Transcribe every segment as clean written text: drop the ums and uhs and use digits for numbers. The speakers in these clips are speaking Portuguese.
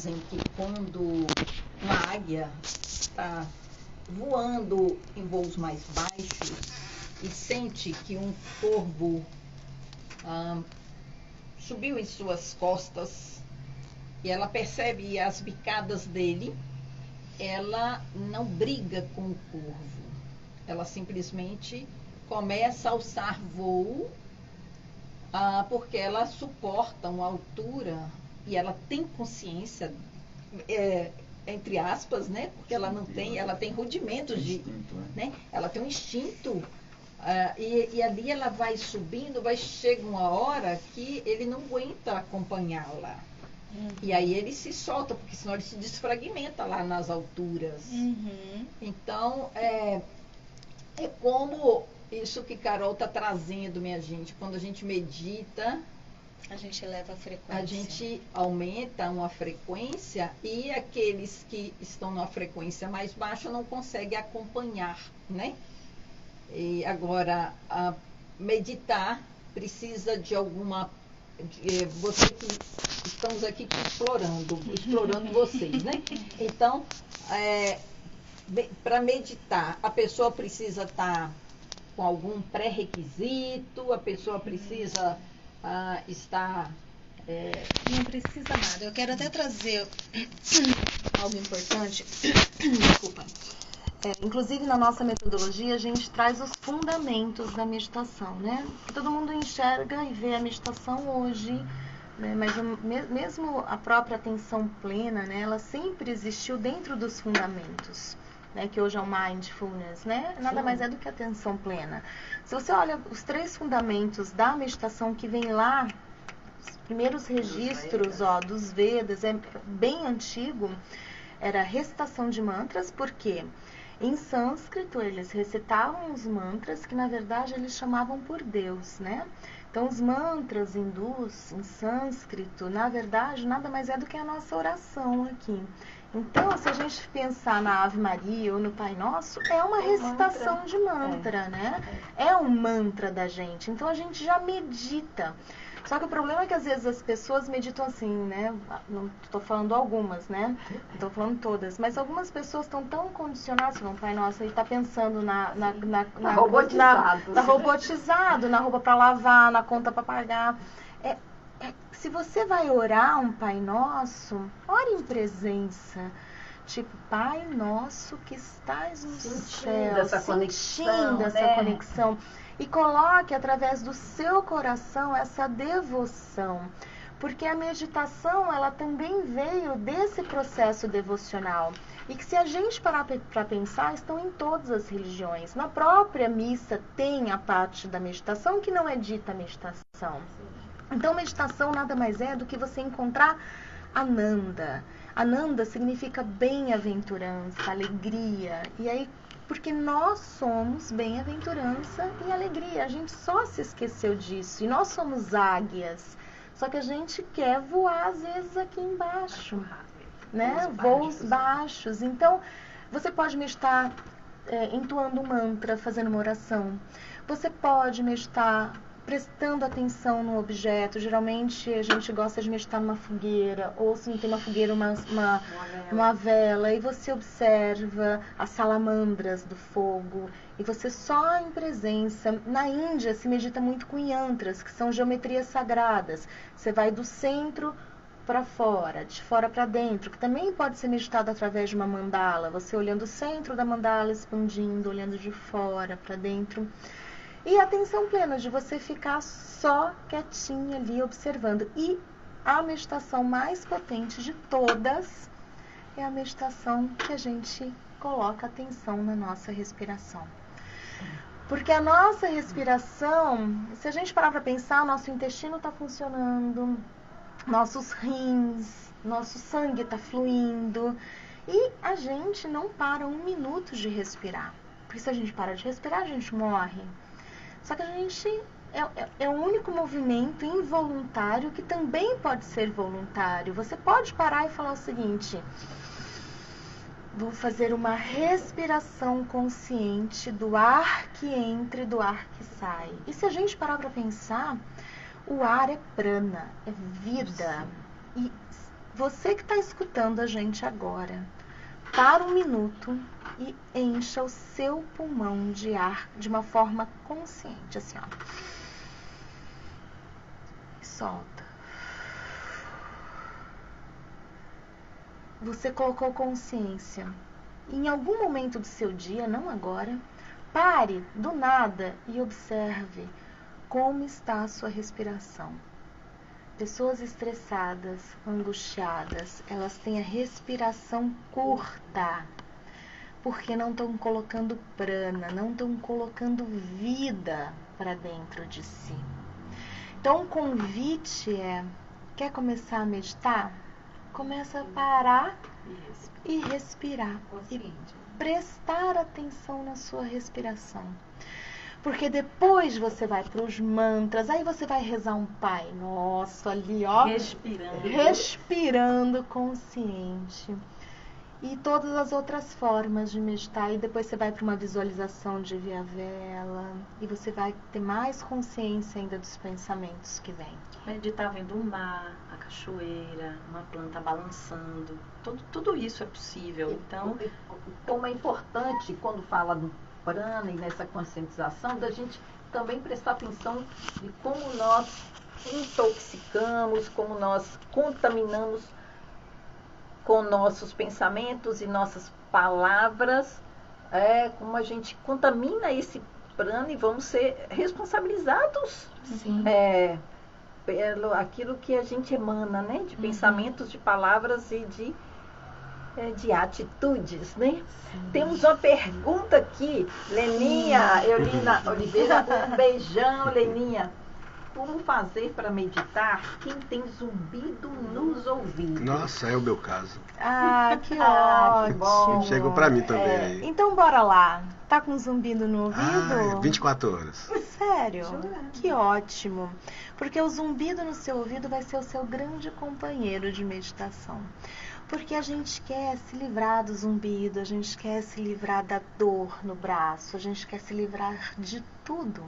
dizem que quando uma águia está voando em voos mais baixos e sente que um corvo subiu em suas costas e ela percebe as bicadas dele, ela não briga com o corvo. Ela simplesmente começa a alçar voo, porque ela suporta uma altura e ela tem consciência, entre aspas, né? Porque ela não tem, ela tem rudimentos de, né? Ela tem um instinto, e ali ela vai subindo, chega uma hora que ele não aguenta acompanhá-la. E aí ele se solta, porque senão ele se desfragmenta lá nas alturas. Então, é como isso que Carol está trazendo, minha gente. Quando a gente medita, a gente eleva a frequência. A gente aumenta uma frequência e aqueles que estão numa frequência mais baixa não conseguem acompanhar, né? E agora, meditar precisa de alguma... você que estamos aqui te explorando vocês, né? Então, para meditar, a pessoa precisa estar com algum pré-requisito, a pessoa precisa estar... Não precisa nada. Eu quero até trazer algo importante. Desculpa. Inclusive, na nossa metodologia, a gente traz os fundamentos da meditação, né? Todo mundo enxerga e vê a meditação hoje, né? Mas mesmo a própria atenção plena, né? Ela sempre existiu dentro dos fundamentos, né? Que hoje é o mindfulness, né? Nada mais é do que a atenção plena. Se você olha os 3 fundamentos da meditação que vem lá, os primeiros registros dos Vedas, é bem antigo, era a recitação de mantras, porque em sânscrito eles recitavam os mantras que na verdade eles chamavam por Deus, né? Então os mantras hindus em sânscrito, na verdade, nada mais é do que a nossa oração aqui. Então, se a gente pensar na Ave Maria ou no Pai Nosso, é uma recitação de mantra, né? É um mantra da gente. Então a gente já medita. Só que o problema é que às vezes as pessoas meditam assim, né? Não estou falando algumas, né? Não estou falando todas. Mas algumas pessoas estão tão condicionadas, no Pai Nosso, ele está pensando robotizado, na roupa para lavar, na conta para pagar. Se você vai orar um Pai Nosso, ore em presença. Tipo, Pai Nosso que estás no céu, sentindo essa conexão. E coloque através do seu coração essa devoção. Porque a meditação, ela também veio desse processo devocional. E que se a gente parar para pensar, estão em todas as religiões. Na própria missa tem a parte da meditação que não é dita meditação. Então, meditação nada mais é do que você encontrar Ananda. Ananda significa bem-aventurança, alegria. E aí, porque nós somos bem-aventurança e alegria. A gente só se esqueceu disso. E nós somos águias. Só que a gente quer voar, às vezes, aqui embaixo. Né? Voos baixos. Então, você pode meditar entoando um mantra, fazendo uma oração. Você pode meditar prestando atenção no objeto. Geralmente a gente gosta de meditar numa fogueira, ou se não tem uma fogueira, uma vela, e você observa as salamandras do fogo, e você só em presença. Na Índia se medita muito com yantras, que são geometrias sagradas. Você vai do centro para fora, de fora para dentro, que também pode ser meditado através de uma mandala, você olhando o centro da mandala, expandindo, olhando de fora para dentro. E a atenção plena, de você ficar só quietinha ali observando. E a meditação mais potente de todas é a meditação que a gente coloca atenção na nossa respiração. Porque a nossa respiração, se a gente parar para pensar, nosso intestino está funcionando, nossos rins, nosso sangue está fluindo. E a gente não para 1 minuto de respirar. Porque se a gente para de respirar, a gente morre. Só que a gente é o único movimento involuntário que também pode ser voluntário. Você pode parar e falar o seguinte: vou fazer uma respiração consciente do ar que entra e do ar que sai. E se a gente parar para pensar, o ar é prana, é vida. E Você que está escutando a gente agora, para 1 minuto e encha o seu pulmão de ar de uma forma consciente, assim, ó. E solta. Você colocou consciência. Em algum momento do seu dia, não agora, pare do nada e observe como está a sua respiração. Pessoas estressadas, angustiadas, elas têm a respiração curta, porque não estão colocando prana, não estão colocando vida para dentro de si. Então, o convite é, quer começar a meditar? Começa a parar e respirar. E prestar atenção na sua respiração. Porque depois você vai para os mantras, aí você vai rezar um Pai Nosso ali, ó. Respirando consciente. E todas as outras formas de meditar. E depois você vai para uma visualização de via vela. E você vai ter mais consciência ainda dos pensamentos que vêm. Meditar vendo o mar, a cachoeira, uma planta balançando. Tudo isso é possível. Então, como é importante quando fala do prana e nessa conscientização, da gente também prestar atenção de como nós intoxicamos, como nós contaminamos com nossos pensamentos e nossas palavras, como a gente contamina esse prana e vamos ser responsabilizados pelo aquilo que a gente emana, né? De pensamentos, de palavras e de atitudes, né? Sim. Temos uma pergunta aqui, Leninha, Eulina Oliveira, um beijão, Leninha. Como fazer para meditar quem tem zumbido nos ouvidos? Nossa, é o meu caso. Ah, que ótimo. Chegou para mim também aí. Então bora lá. Tá com zumbido no ouvido? 24 horas. Sério? Que ótimo. Porque o zumbido no seu ouvido vai ser o seu grande companheiro de meditação. Porque a gente quer se livrar do zumbido, a gente quer se livrar da dor no braço, a gente quer se livrar de tudo.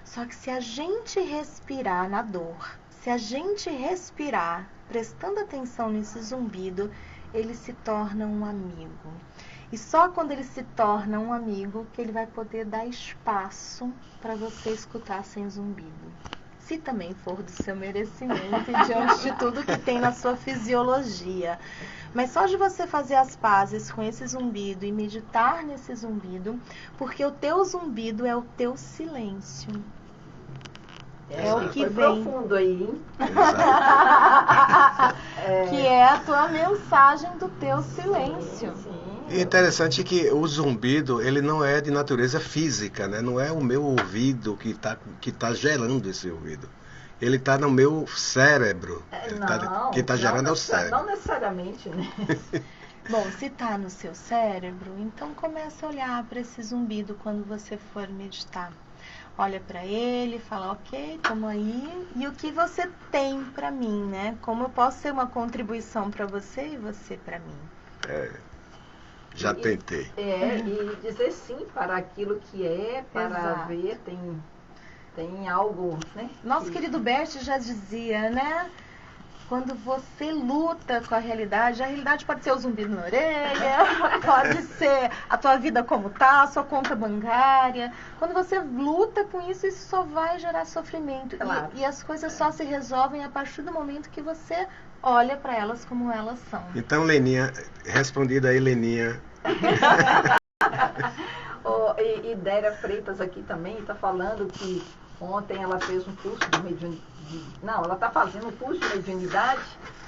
Só que se a gente respirar na dor, se a gente respirar prestando atenção nesse zumbido, ele se torna um amigo. E só quando ele se torna um amigo que ele vai poder dar espaço para você escutar sem zumbido. Se também for do seu merecimento e diante de tudo que tem na sua fisiologia. Mas só de você fazer as pazes com esse zumbido e meditar nesse zumbido, porque o teu zumbido é o teu silêncio. É o que vem. Profundo aí, hein? Que é a tua mensagem do teu silêncio. E é interessante que o zumbido, ele não é de natureza física, né? Não é o meu ouvido que tá gerando esse ouvido. Ele está no meu cérebro. Quem está gerando é o cérebro. Não necessariamente, né? Bom, se está no seu cérebro, então comece a olhar para esse zumbido quando você for meditar. Olha para ele, fala, ok, estamos aí. E o que você tem para mim, né? Como eu posso ser uma contribuição para você e você para mim? Já tentei. E dizer sim para aquilo que para Exato. ver, tem algo, né? Nosso querido Bert já dizia, né? Quando você luta com a realidade pode ser o zumbido na orelha, pode ser a tua vida como tá, a sua conta bancária. Quando você luta com isso só vai gerar sofrimento. Claro. E as coisas só se resolvem a partir do momento que você olha para elas como elas são. Então, Leninha, respondida aí, Leninha. E Déria Freitas aqui também está falando que ontem ela fez um curso de mediunidade. Não, ela está fazendo um curso de mediunidade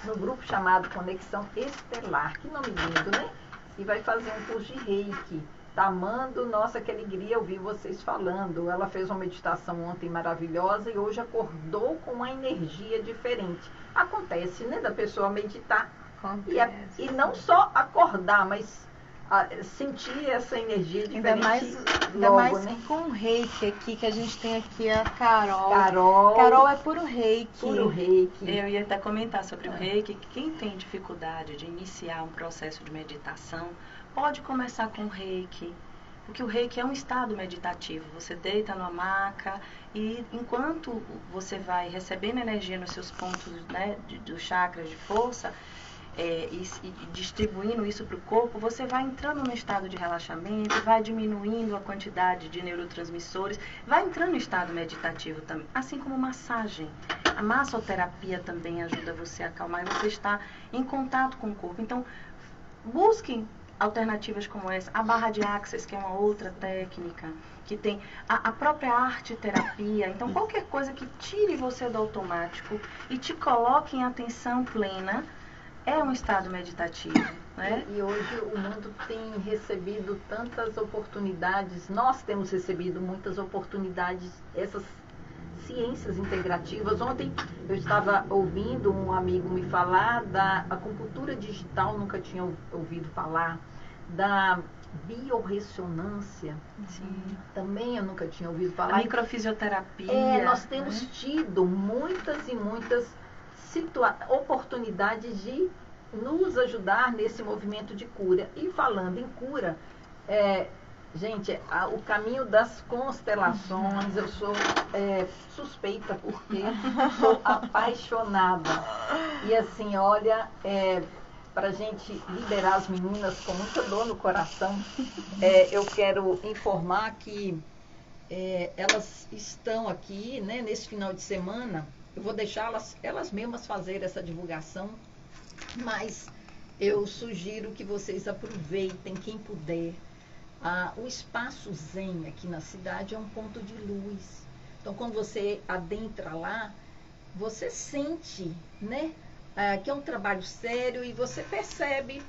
no grupo chamado Conexão Estelar. Que nome lindo, né? E vai fazer um curso de Reiki. Tá amando, nossa, que alegria ouvir vocês falando. Ela fez uma meditação ontem maravilhosa e hoje acordou com uma energia diferente. Acontece, né, da pessoa meditar. E não só acordar, mas sentir essa energia diferente. Ainda mais né? Com o reiki aqui, que a gente tem aqui a Carol. Carol é puro reiki. Puro reiki. Eu ia até comentar sobre o reiki, que quem tem dificuldade de iniciar um processo de meditação, pode começar com o reiki. Porque o reiki é um estado meditativo. Você deita numa maca e enquanto você vai recebendo energia nos seus pontos, né, dos chakras de força, e distribuindo isso para o corpo, você vai entrando no estado de relaxamento, vai diminuindo a quantidade de neurotransmissores, vai entrando no estado meditativo também, assim como massagem. A massoterapia também ajuda você a acalmar e você está em contato com o corpo. Então, busquem alternativas como essa. A barra de axis, que é uma outra técnica, que tem a própria arte-terapia. Então, qualquer coisa que tire você do automático e te coloque em atenção plena, é um estado meditativo, né? E hoje o mundo tem recebido tantas oportunidades, nós temos recebido muitas oportunidades, essas ciências integrativas. Ontem eu estava ouvindo um amigo me falar da acupuntura digital, nunca tinha ouvido falar, da biorressonância, também eu nunca tinha ouvido falar. A microfisioterapia. Nós temos tido muitas e muitas oportunidades de nos ajudar nesse movimento de cura. E falando em cura, gente, o caminho das constelações, eu sou suspeita porque sou apaixonada. E assim, olha, para a gente liberar as meninas com muita dor no coração, eu quero informar que elas estão aqui, né, nesse final de semana. Eu vou deixar elas mesmas fazerem essa divulgação, mas eu sugiro que vocês aproveitem, quem puder. O Espaço Zen aqui na cidade é um ponto de luz. Então, quando você adentra lá, você sente, né, que é um trabalho sério e você percebe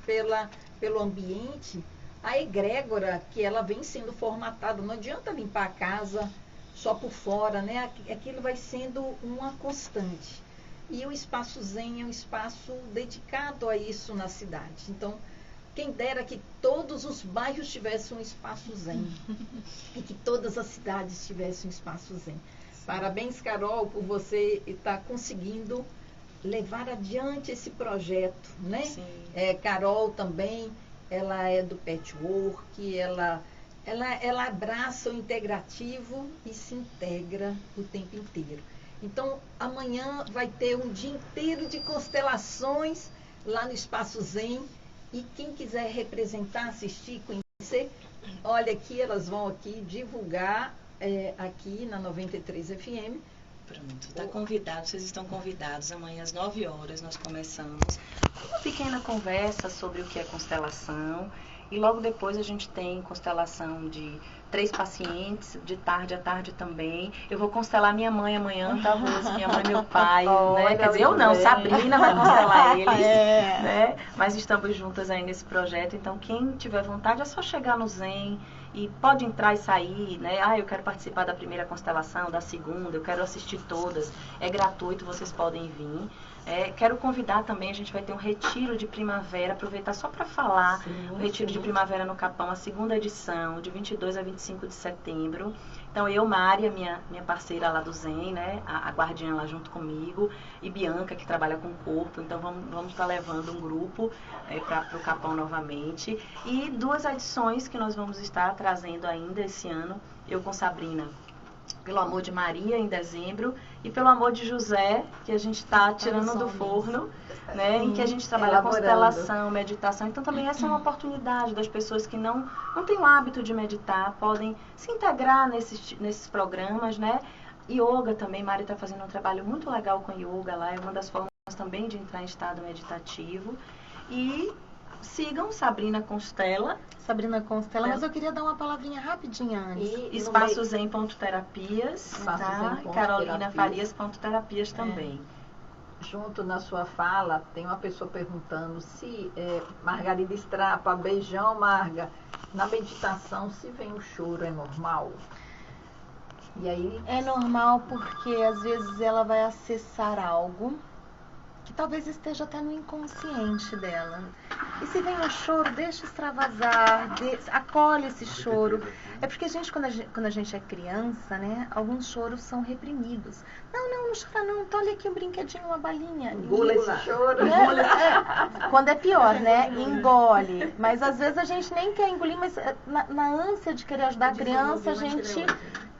pelo ambiente a egrégora que ela vem sendo formatada. Não adianta limpar a casa só por fora, né? Aquilo vai sendo uma constante. E o Espaço Zen é um espaço dedicado a isso na cidade. Então, quem dera que todos os bairros tivessem um Espaço Zen e que todas as cidades tivessem um Espaço Zen. Parabéns, Carol, por você estar conseguindo levar adiante esse projeto, né? Carol também, ela é do patchwork, ela abraça o integrativo e se integra o tempo inteiro. Então, amanhã vai ter um dia inteiro de constelações lá no Espaço Zen. E quem quiser representar, assistir, conhecer, olha aqui, elas vão aqui divulgar aqui na 93 FM. Pronto, está convidado, vocês estão convidados. Amanhã às 9 horas nós começamos uma pequena conversa sobre o que é constelação. E logo depois a gente tem constelação de 3 pacientes, de tarde à tarde também. Eu vou constelar minha mãe amanhã, tá, Rose? Minha mãe e meu pai, né? Quer dizer, eu não, Sabrina vai constelar eles, né? Mas estamos juntas aí nesse projeto. Então, quem tiver vontade é só chegar no Zen e pode entrar e sair, né? Eu quero participar da primeira constelação, da segunda, eu quero assistir todas. É gratuito, vocês podem vir. Quero convidar também, a gente vai ter um retiro de primavera, aproveitar só para falar, o retiro de primavera no Capão, a segunda edição, de 22 a 25 de setembro. Então, eu, Mária, minha parceira lá do Zen, né, a guardiã lá junto comigo, e Bianca, que trabalha com o corpo. Então, vamos estar levando um grupo para o Capão novamente. E 2 edições que nós vamos estar trazendo ainda esse ano, eu com Sabrina, pelo amor de Maria, em dezembro, e pelo amor de José, que a gente está tirando do forno, né, em que a gente trabalha constelação, meditação. Então, também essa é uma oportunidade das pessoas que não têm o hábito de meditar, podem se integrar nesses programas, né. Yoga também, Mari está fazendo um trabalho muito legal com yoga lá, é uma das formas também de entrar em estado meditativo. E sigam Sabrina Constela. Mas eu queria dar uma palavrinha rapidinha antes. Espaço Zen.terapias, tá? Carolina Farias.terapias também. Junto na sua fala, tem uma pessoa perguntando se Margarida Strapa, beijão, Marga, na meditação, se vem o choro, é normal? E aí? É normal porque às vezes ela vai acessar algo que talvez esteja até no inconsciente dela. E se vem um choro, deixa extravasar, acolhe esse choro. É porque quando a gente é criança, né, alguns choros são reprimidos. Não chora não, olha aqui um brinquedinho, uma balinha. Engula esse choro. Quando é pior, né, engole. Mas às vezes a gente nem quer engolir, mas na ânsia de querer ajudar a criança, a gente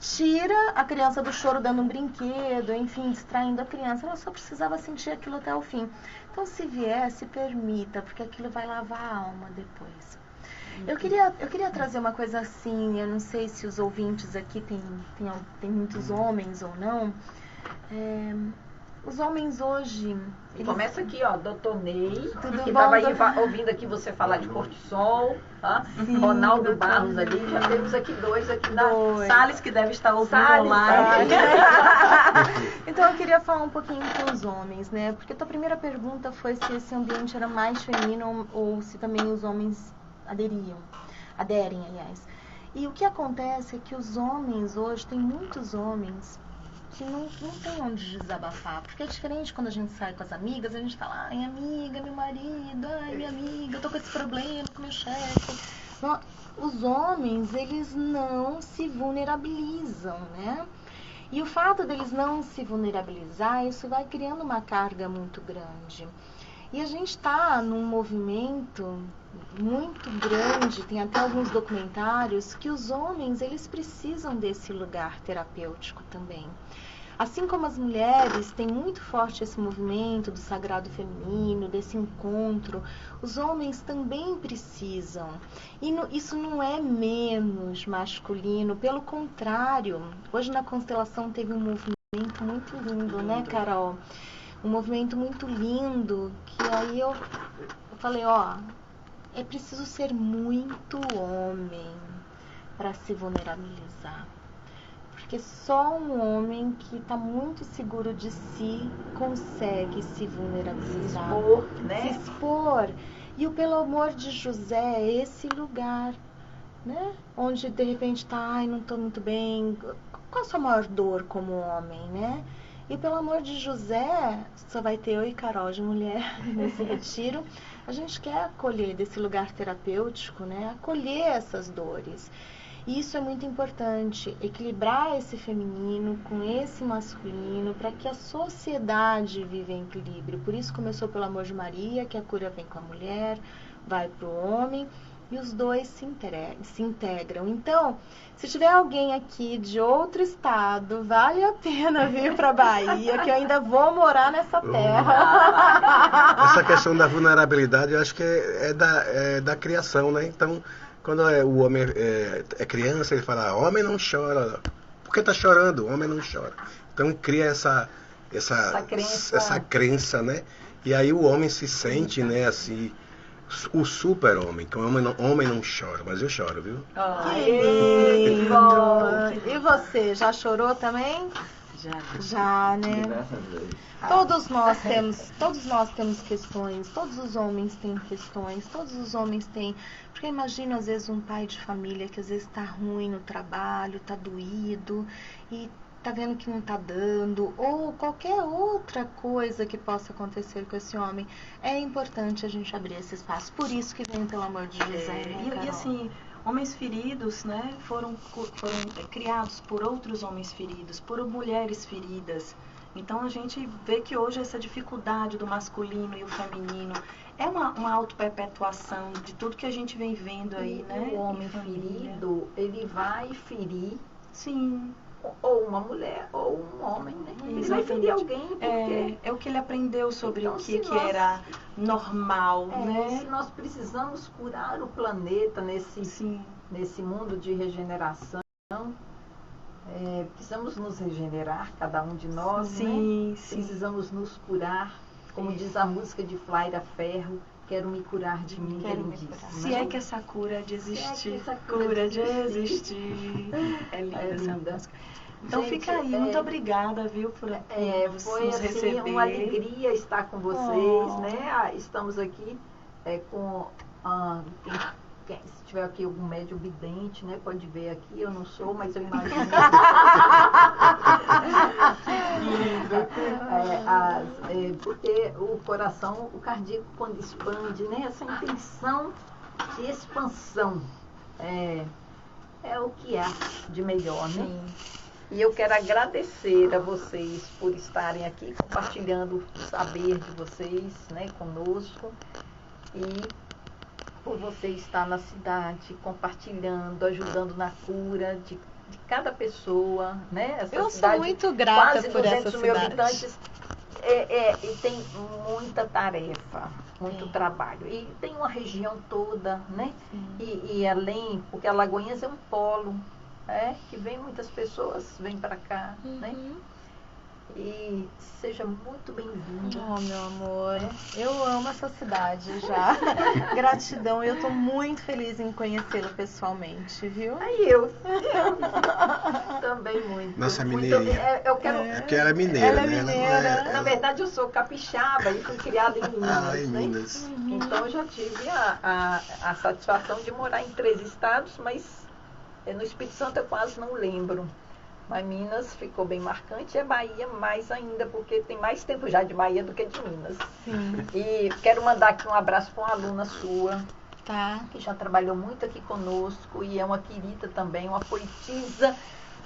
tira a criança do choro dando um brinquedo, enfim, distraindo a criança. Ela só precisava sentir aquilo até o fim. Então, se vier, se permita, porque aquilo vai lavar a alma depois. Eu queria trazer uma coisa assim, eu não sei se os ouvintes aqui tem muitos homens ou não. Os homens hoje... Começa aqui, ó, doutor Ney, Tudo que bom, estava aí doutor? ouvindo aqui você falar de cortisol, tá? Sim, Ronaldo doutor Barros Ney. ali, já temos aqui dois aqui da Dois. Salles, que deve estar ouvindo Salles, online. Então eu queria falar um pouquinho com os homens, né? Porque a tua primeira pergunta foi se esse ambiente era mais feminino ou se também os homens aderem, aliás. E o que acontece é que os homens hoje, tem muitos homens que não tem onde desabafar. Porque é diferente quando a gente sai com as amigas, a gente fala, ai amiga, meu marido, ai minha amiga, eu tô com esse problema com meu chefe. Não, os homens, eles não se vulnerabilizam, né? E o fato deles não se vulnerabilizar, isso vai criando uma carga muito grande. E a gente está num movimento muito grande, tem até alguns documentários, que os homens, eles precisam desse lugar terapêutico também. Assim como as mulheres, tem muito forte esse movimento do sagrado feminino, desse encontro, os homens também precisam. E isso não é menos masculino, pelo contrário. Hoje na Constelação teve um movimento muito lindo, né, Carol? Um movimento muito lindo, que aí eu falei, ó, é preciso ser muito homem para se vulnerabilizar. Porque só um homem que está muito seguro de si consegue se vulnerabilizar. Se expor, né? Se expor. E o Pelo Amor de José é esse lugar, né? Onde de repente tá, ai, não estou muito bem. Qual a sua maior dor como homem, né? E Pelo Amor de José, só vai ter eu e Carol de mulher nesse retiro. A gente quer acolher desse lugar terapêutico, né? Acolher essas dores. E isso é muito importante, equilibrar esse feminino com esse masculino, para que a sociedade viva em equilíbrio. Por isso começou pelo Amor de Maria, que a cura vem com a mulher, vai para o homem, e os dois se integram. Então, se tiver alguém aqui de outro estado, vale a pena vir para a Bahia, que eu ainda vou morar nessa terra. Essa questão da vulnerabilidade, eu acho que é da criação, né? Então, quando o homem é criança, ele fala, homem não chora. Por que tá chorando? Homem não chora. Então cria essa crença, né? E aí o homem se sente, né, assim, o super-homem, que o homem não chora, mas eu choro, viu? Que lindo! E você, já chorou também? Já, né? Todos nós temos questões, todos os homens têm questões, todos os homens têm. Porque imagina às vezes um pai de família que às vezes está ruim no trabalho, está doído e tá vendo que não tá dando, ou qualquer outra coisa que possa acontecer com esse homem. É importante a gente abrir esse espaço. Por isso que vem Pelo Amor de José, né, Carol? E assim, homens feridos, né, foram criados por outros homens feridos, por mulheres feridas. Então a gente vê que hoje essa dificuldade do masculino e o feminino é uma auto-perpetuação de tudo que a gente vem vendo aí, né? O homem ferido, ele vai ferir, sim, ou uma mulher ou um homem, né? Ele vai ferir alguém porque... É o que ele aprendeu sobre Então, o que nós- era normal, né? Se nós precisamos curar o planeta nesse mundo de regeneração, precisamos nos regenerar, cada um de nós, Sim, né? sim. Precisamos nos curar, como diz a música de Flaira Ferro, quero me curar de mim, Quero ele me diz. curar. Se é que essa cura de existir, essa cura de existir. É linda essa linda. música. Então Gente, fica aí, muito obrigada, viu, por foi nos assim, receber. uma alegria estar com vocês, né? Estamos aqui com se tiver aqui algum médium vidente, né, pode ver aqui, eu não sou, mas eu imagino. Porque o coração, o cardíaco, quando expande, né, essa intenção de expansão é o que há de melhor, né? Sim. E eu quero agradecer a vocês por estarem aqui compartilhando o saber de vocês, né, conosco, e por você estar na cidade compartilhando, ajudando na cura de cada pessoa, né? Essa Eu cidade, sou muito grata quase por essa 200 mil cidade. habitantes, e tem muita tarefa, muito trabalho. E tem uma região toda, né? E além, porque Alagoinhas é um polo, que vem muitas pessoas, vêm para cá, né? E seja muito bem-vindo. Oh, meu amor, eu amo essa cidade já. Gratidão, eu tô muito feliz em conhecê-lo pessoalmente, viu? Aí eu também muito. Nossa, muito, mineirinha. eu quero. É porque ela é mineira, Ela é né? mineira. Na verdade, eu sou capixaba e fui criada em Minas. Em né? Minas. Então, eu já tive a satisfação de morar em 3 estados, mas no Espírito Santo eu quase não lembro. Mas Minas ficou bem marcante, e a Bahia mais ainda, porque tem mais tempo já de Bahia do que de Minas. Sim. E quero mandar aqui um abraço para uma aluna sua, Tá. que já trabalhou muito aqui conosco, e é uma querida também, uma poetisa,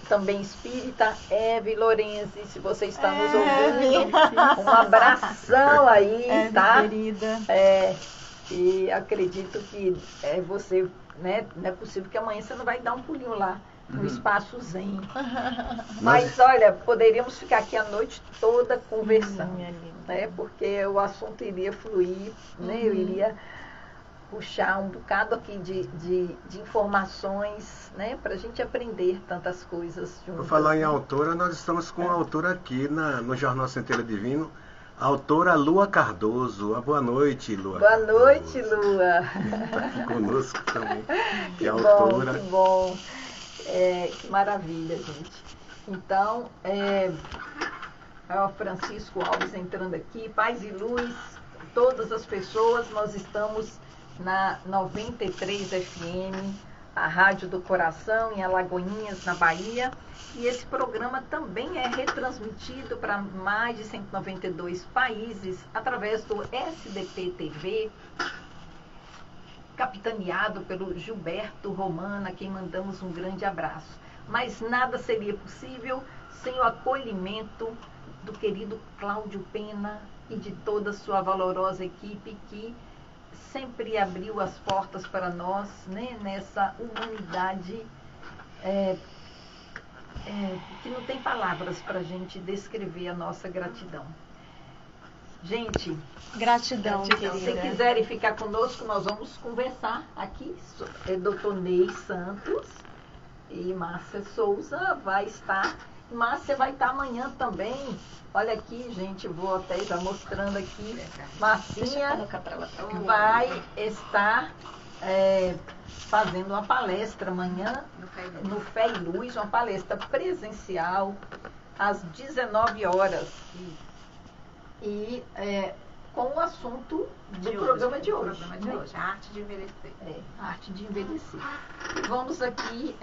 também espírita, Eve Lorenzi, se você está nos ouvindo, um abração aí, tá? Querida. E acredito que você, né, não é possível que amanhã você não vai dar um pulinho lá no Espaço Zen. Mas olha, poderíamos ficar aqui a noite toda conversando, minha linda. né? Porque o assunto iria fluir, né? Eu iria puxar um bocado aqui de informações, né? Para a gente aprender tantas coisas juntas. Por falar em né? autora, nós estamos com a autora aqui no Jornal Centelha Divino, a autora Lua Cardoso. Boa noite, Lua. Boa Cardoso. noite, Lua. Está aqui conosco também. Que é bom, autora. que bom. Que maravilha, gente. Então, o Francisco Alves entrando aqui, paz e luz, todas as pessoas, nós estamos na 93 FM, a Rádio do Coração, em Alagoinhas, na Bahia, e esse programa também é retransmitido para mais de 192 países através do SDP TV, capitaneado pelo Gilberto Romana, a quem mandamos um grande abraço. Mas nada seria possível sem o acolhimento do querido Cláudio Pena e de toda a sua valorosa equipe, que sempre abriu as portas para nós, né, nessa humanidade que não tem palavras para a gente descrever a nossa gratidão. Gente, Gratidão, se querida. quiserem ficar conosco, nós vamos conversar aqui. Dr. Ney Santos e Márcia Souza vai estar. Márcia vai estar amanhã também. Olha aqui, gente, vou até já mostrando aqui. Marcinha vai estar fazendo uma palestra amanhã no Fé e Luz, uma palestra presencial às 19 horas. E com o assunto do programa de hoje. A arte de envelhecer. A arte de envelhecer. E vamos aqui.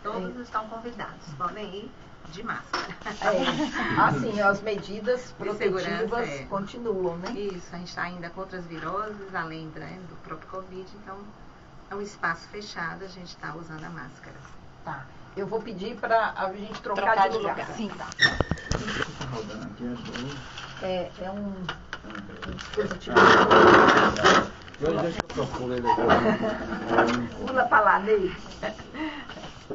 Todos estão convidados, podem ir de máscara. Assim, as medidas protetivas segurança, continuam, né? Isso, a gente está ainda com outras viroses, além do próprio Covid, então é um espaço fechado, a gente está usando a máscara. Tá. Eu vou pedir para a gente trocar de lugar. Sim. Tá. É um dispositivo. Pula para lá, Ney.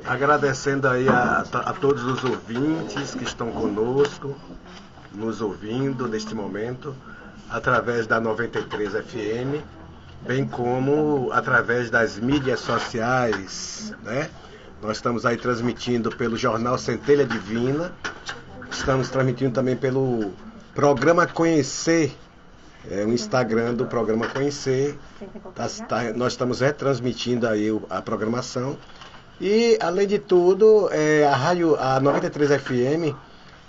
Agradecendo aí a todos os ouvintes que estão conosco, nos ouvindo neste momento, através da 93 FM, bem como através das mídias sociais, né? Nós estamos aí transmitindo pelo Jornal Centelha Divina, estamos transmitindo também pelo Programa Conhecer, o Instagram do Programa Conhecer. Nós estamos retransmitindo aí a programação. E, além de tudo, a rádio, a 93 FM,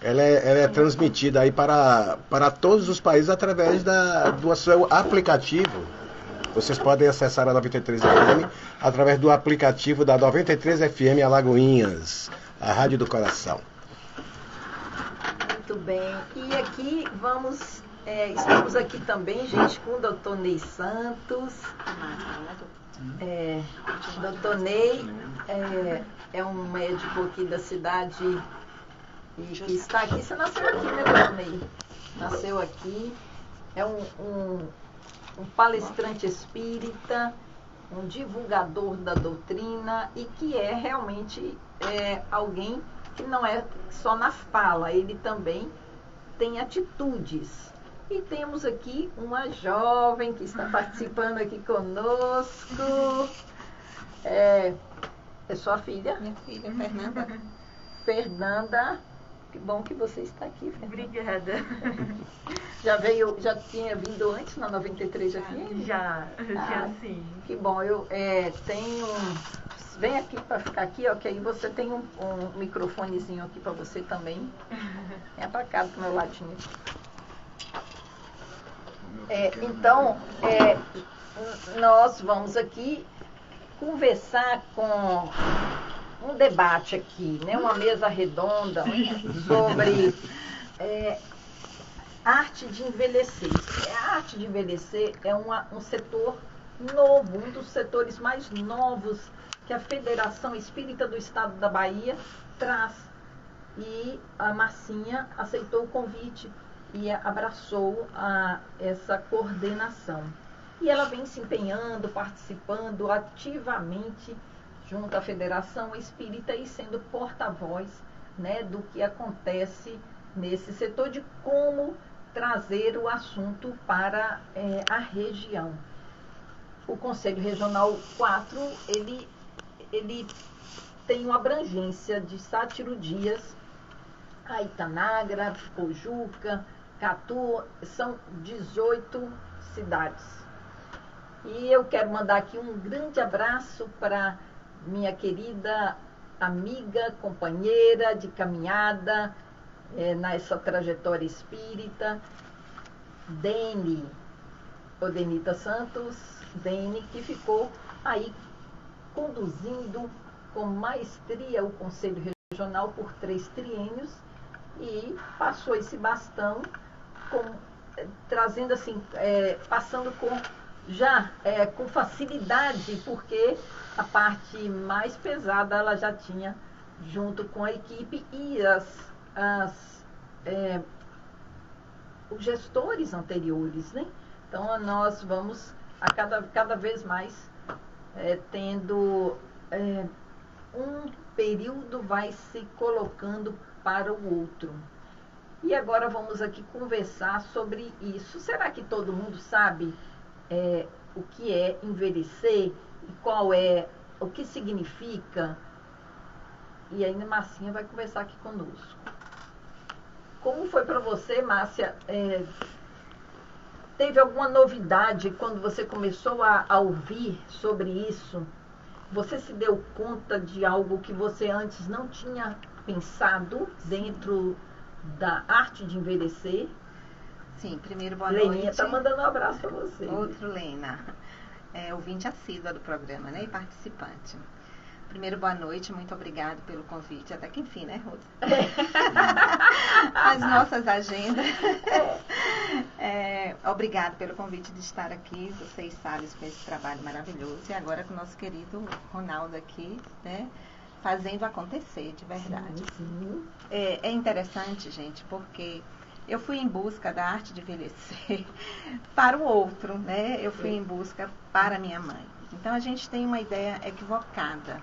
ela é transmitida aí para todos os países através do seu aplicativo, Vocês podem acessar a 93 FM através do aplicativo da 93 FM Alagoinhas, a Rádio do Coração. Muito bem. E aqui estamos aqui também, gente, com o Dr. Ney Santos. Dr. Ney é um médico aqui da cidade e que está aqui. Você nasceu aqui, né, Dr. Ney? Nasceu aqui. É um palestrante espírita, um divulgador da doutrina e que é realmente alguém que não é só na fala, ele também tem atitudes. E temos aqui uma jovem que está participando aqui conosco. É sua filha? Minha filha, Fernanda. Fernanda, que bom que você está aqui, Fernanda. Obrigada. Já tinha vindo antes na 93 FM? Já sim. Que bom, eu tenho... Vem aqui para ficar aqui, ó, que aí você tem um microfonezinho aqui para você também. Vem para cá, do meu ladinho. Então, nós vamos aqui conversar com um debate aqui, né? Uma mesa redonda sobre arte de envelhecer. A arte de envelhecer é um setor novo, um dos setores mais novos que a Federação Espírita do Estado da Bahia traz. E a Marcinha aceitou o convite e abraçou essa coordenação. E ela vem se empenhando, participando ativamente junto à Federação Espírita e sendo porta-voz, né, do que acontece nesse setor, de como trazer o assunto para a região. O Conselho Regional 4, ele tem uma abrangência de Sátiro Dias, a Itanagra, Pojuca, Catu, são 18 cidades. E eu quero mandar aqui um grande abraço para minha querida amiga, companheira de caminhada nessa trajetória espírita, Odenita Santos, Dene, que ficou aí conduzindo com maestria o Conselho Regional por 3 triênios e passou esse bastão trazendo assim, passando com facilidade, porque a parte mais pesada ela já tinha junto com a equipe e os gestores anteriores, né? Então nós vamos cada vez mais tendo um período vai se colocando para o outro. E agora vamos aqui conversar sobre isso. Será que todo mundo sabe o que é envelhecer e o que significa? E ainda Marcinha vai conversar aqui conosco. Como foi para você, Márcia? Teve alguma novidade quando você começou a ouvir sobre isso? Você se deu conta de algo que você antes não tinha pensado dentro da arte de envelhecer? Sim, primeiro boa noite. Leninha está mandando um abraço para você. Outro Lena, ouvinte assídua do programa, né, e participante. Primeiro, boa noite, muito obrigada pelo convite. Até que enfim, né, Ruth? As nossas agendas. Obrigado pelo convite de estar aqui, vocês sabem, com esse trabalho maravilhoso. E agora com o nosso querido Ronaldo aqui, né, fazendo acontecer, de verdade. Sim. É interessante, gente, porque eu fui em busca da arte de envelhecer para o outro, né? Eu fui em busca para minha mãe. Então a gente tem uma ideia equivocada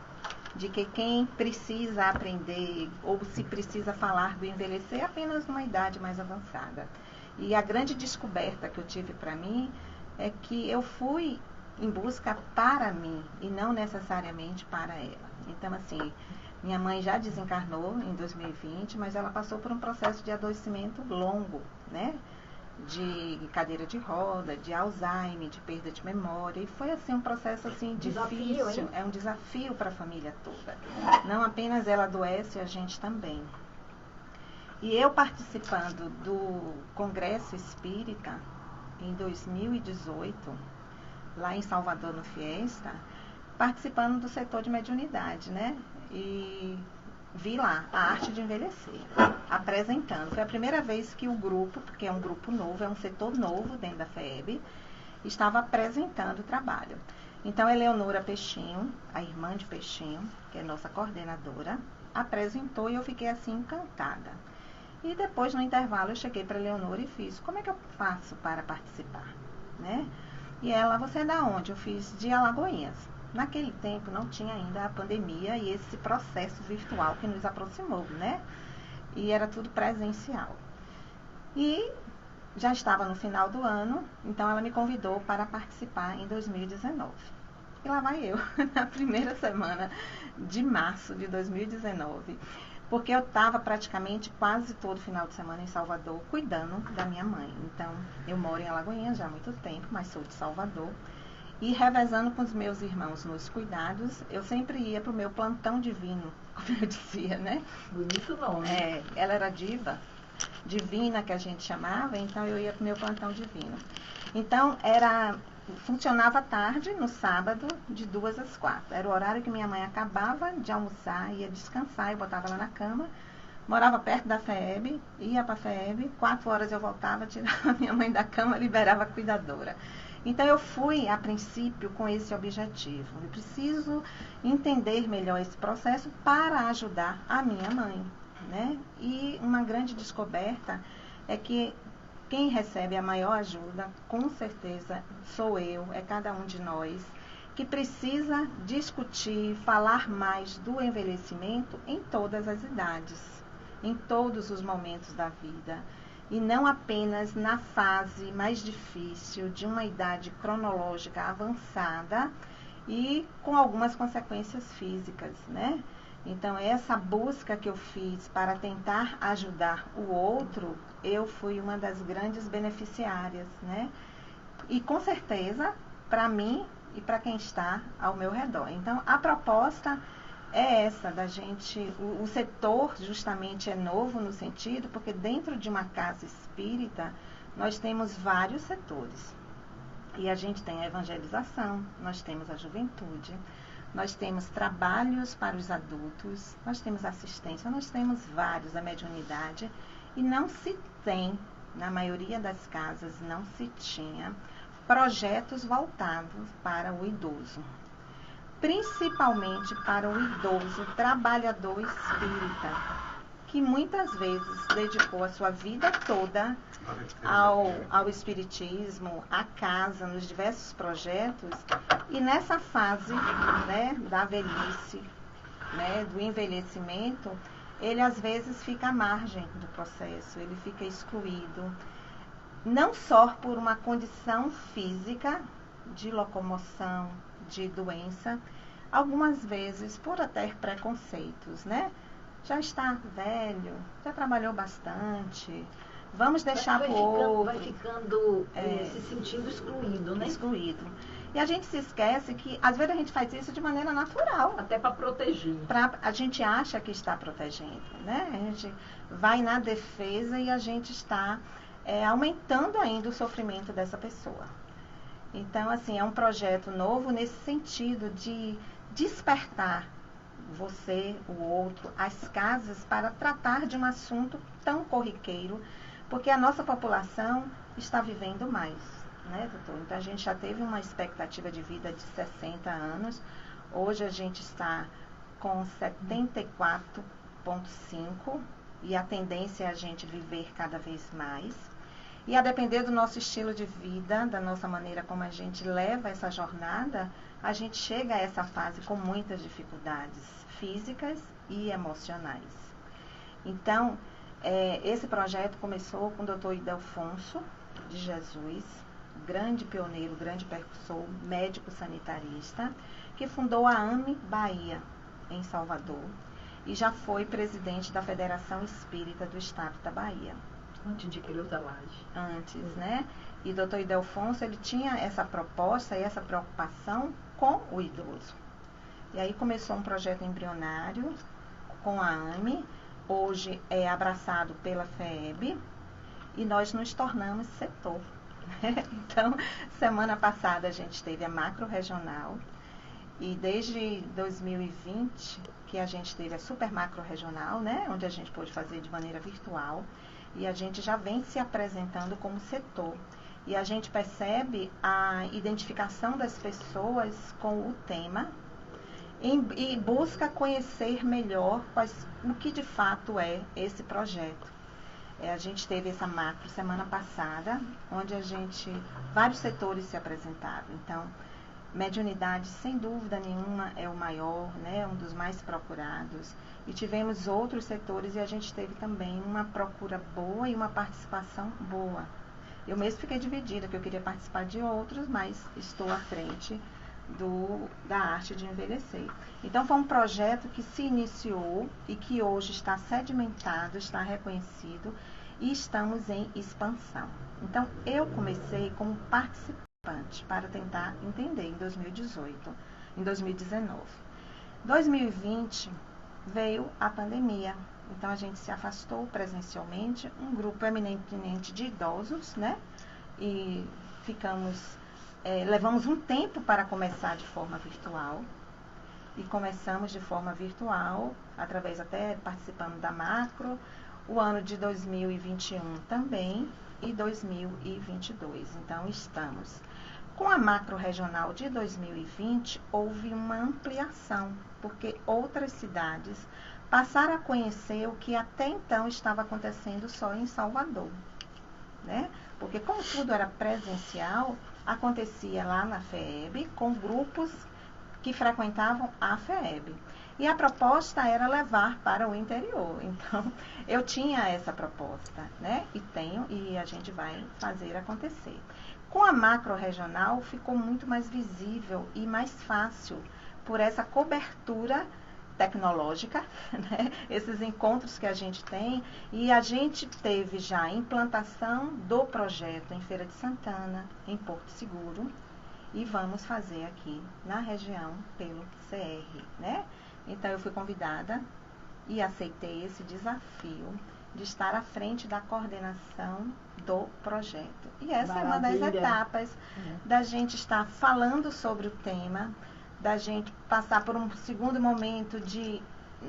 de que quem precisa aprender ou se precisa falar do envelhecer é apenas numa idade mais avançada. E a grande descoberta que eu tive para mim é que eu fui em busca para mim e não necessariamente para ela. Então, assim, minha mãe já desencarnou em 2020, mas ela passou por um processo de adoecimento longo, né? De cadeira de roda, de Alzheimer, de perda de memória. E foi assim um processo assim difícil, é um desafio para a família toda. Não apenas ela adoece, a gente também. E eu participando do Congresso Espírita em 2018, lá em Salvador, no Fiesta, participando do setor de mediunidade, né? E vi lá a arte de envelhecer, apresentando. Foi a primeira vez que o grupo, porque é um grupo novo, é um setor novo dentro da FEB, estava apresentando o trabalho. Então, Eleonora Peixinho, a irmã de Peixinho, que é nossa coordenadora, apresentou e eu fiquei assim encantada. E depois, no intervalo, eu cheguei para a Eleonora e fiz: como é que eu faço para participar? Né? E ela: você é da onde? Eu fiz de Alagoinhas. Naquele tempo não tinha ainda a pandemia e esse processo virtual que nos aproximou, né? E era tudo presencial. E já estava no final do ano, então ela me convidou para participar em 2019. E lá vai eu, na primeira semana de março de 2019, porque eu estava praticamente quase todo final de semana em Salvador cuidando da minha mãe. Então, eu moro em Alagoinhas já há muito tempo, mas sou de Salvador. E revezando com os meus irmãos nos cuidados, eu sempre ia para o meu plantão divino, como eu dizia, né? Bonito nome. Ela era diva, divina que a gente chamava, então eu ia para o meu plantão divino. Então, funcionava à tarde, no sábado, de 2 às 4. Era o horário que minha mãe acabava de almoçar, ia descansar, eu botava ela na cama. Morava perto da FEB, ia para a FEB, 4 horas eu voltava, tirava minha mãe da cama, liberava a cuidadora. Então, eu fui, a princípio, com esse objetivo. Eu preciso entender melhor esse processo para ajudar a minha mãe, né? E uma grande descoberta é que quem recebe a maior ajuda, com certeza, sou eu, é cada um de nós, que precisa discutir, falar mais do envelhecimento em todas as idades, em todos os momentos da vida. E não apenas na fase mais difícil de uma idade cronológica avançada e com algumas consequências físicas, né? Então, essa busca que eu fiz para tentar ajudar o outro, eu fui uma das grandes beneficiárias, né? E com certeza, para mim e para quem está ao meu redor. Então, a proposta é essa da gente, o setor justamente é novo no sentido, porque dentro de uma casa espírita, nós temos vários setores. E a gente tem a evangelização, nós temos a juventude, nós temos trabalhos para os adultos, nós temos assistência, nós temos vários, a mediunidade, e não se tem, na maioria das casas, não se tinha projetos voltados para o idoso. Principalmente para o idoso trabalhador espírita, que muitas vezes dedicou a sua vida toda ao espiritismo, à casa, nos diversos projetos, e nessa fase, né, da velhice, né, do envelhecimento, ele às vezes fica à margem do processo, ele fica excluído, não só por uma condição física de locomoção, de doença, algumas vezes por até preconceitos, né? Já está velho, já trabalhou bastante, vamos deixar para o outro. Vai ficando se sentindo excluído, né? Excluído. E a gente se esquece que, às vezes, a gente faz isso de maneira natural. Até para proteger. A gente acha que está protegendo, né? A gente vai na defesa e a gente está aumentando ainda o sofrimento dessa pessoa. Então, assim, é um projeto novo nesse sentido de despertar você, o outro, as casas para tratar de um assunto tão corriqueiro, porque a nossa população está vivendo mais, né, doutor? Então, a gente já teve uma expectativa de vida de 60 anos, hoje a gente está com 74,5 e a tendência é a gente viver cada vez mais. E a depender do nosso estilo de vida, da nossa maneira como a gente leva essa jornada, a gente chega a essa fase com muitas dificuldades físicas e emocionais. Então, esse projeto começou com o Dr. Ildefonso de Jesus, grande pioneiro, grande percussor, médico sanitarista, que fundou a AME Bahia, em Salvador, e já foi presidente da Federação Espírita do Estado da Bahia. Antes de Creuza Lage. Antes, né? E o Dr. Ildefonso, ele tinha essa proposta e essa preocupação com o idoso. E aí começou um projeto embrionário com a AME, hoje é abraçado pela FEB, e nós nos tornamos setor. Então, semana passada a gente teve a macro-regional e desde 2020 que a gente teve a super macro-regional, né, onde a gente pôde fazer de maneira virtual e a gente já vem se apresentando como setor. E a gente percebe a identificação das pessoas com o tema e busca conhecer melhor o que de fato é esse projeto. A gente teve essa macro semana passada, onde vários setores se apresentaram. Então, mediunidade, sem dúvida nenhuma, é o maior, né, um dos mais procurados. E tivemos outros setores e a gente teve também uma procura boa e uma participação boa. Eu mesmo fiquei dividida, que eu queria participar de outros, mas estou à frente da arte de envelhecer. Então, foi um projeto que se iniciou e que hoje está sedimentado, está reconhecido e estamos em expansão. Então, eu comecei como participante para tentar entender em 2018, em 2019. 2020 veio a pandemia. Então, a gente se afastou presencialmente, um grupo eminentemente de idosos, né? E levamos um tempo para começar de forma virtual. E começamos de forma virtual, através até participando da macro, o ano de 2021 também e 2022. Então, estamos. Com a macro regional de 2020, houve uma ampliação, porque outras cidades passaram a conhecer o que até então estava acontecendo só em Salvador, né? Porque como tudo era presencial, acontecia lá na FEEB com grupos que frequentavam a FEEB. E a proposta era levar para o interior. Então, eu tinha essa proposta, né? E a gente vai fazer acontecer. Com a macro-regional, ficou muito mais visível e mais fácil por essa cobertura tecnológica, né? Esses encontros que a gente tem, e a gente teve já a implantação do projeto em Feira de Santana, em Porto Seguro, e vamos fazer aqui na região pelo CR, né? Então, eu fui convidada e aceitei esse desafio de estar à frente da coordenação do projeto. E essa é uma das etapas da gente estar falando sobre o tema, da gente passar por um segundo momento de...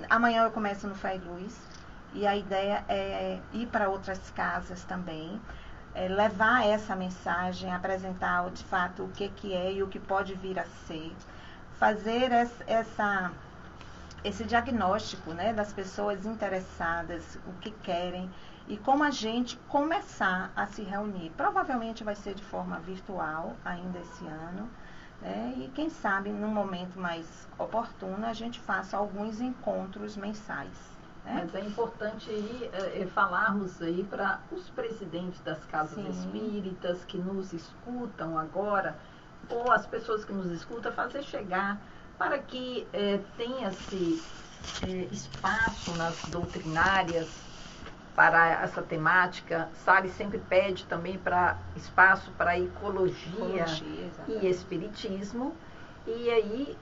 Amanhã eu começo no Fé e Luz, e a ideia é ir para outras casas também, levar essa mensagem, apresentar de fato o que é e o que pode vir a ser, fazer esse diagnóstico, né, das pessoas interessadas, o que querem e como a gente começar a se reunir. Provavelmente vai ser de forma virtual ainda esse ano, né, e quem sabe num momento mais oportuno a gente faça alguns encontros mensais. Mas é importante falarmos aí para os presidentes das casas espíritas que nos escutam agora, ou as pessoas que nos escutam, fazer chegar para que tenha-se espaço nas doutrinárias para essa temática. Sales sempre pede também para espaço para ecologia e espiritismo. E aí,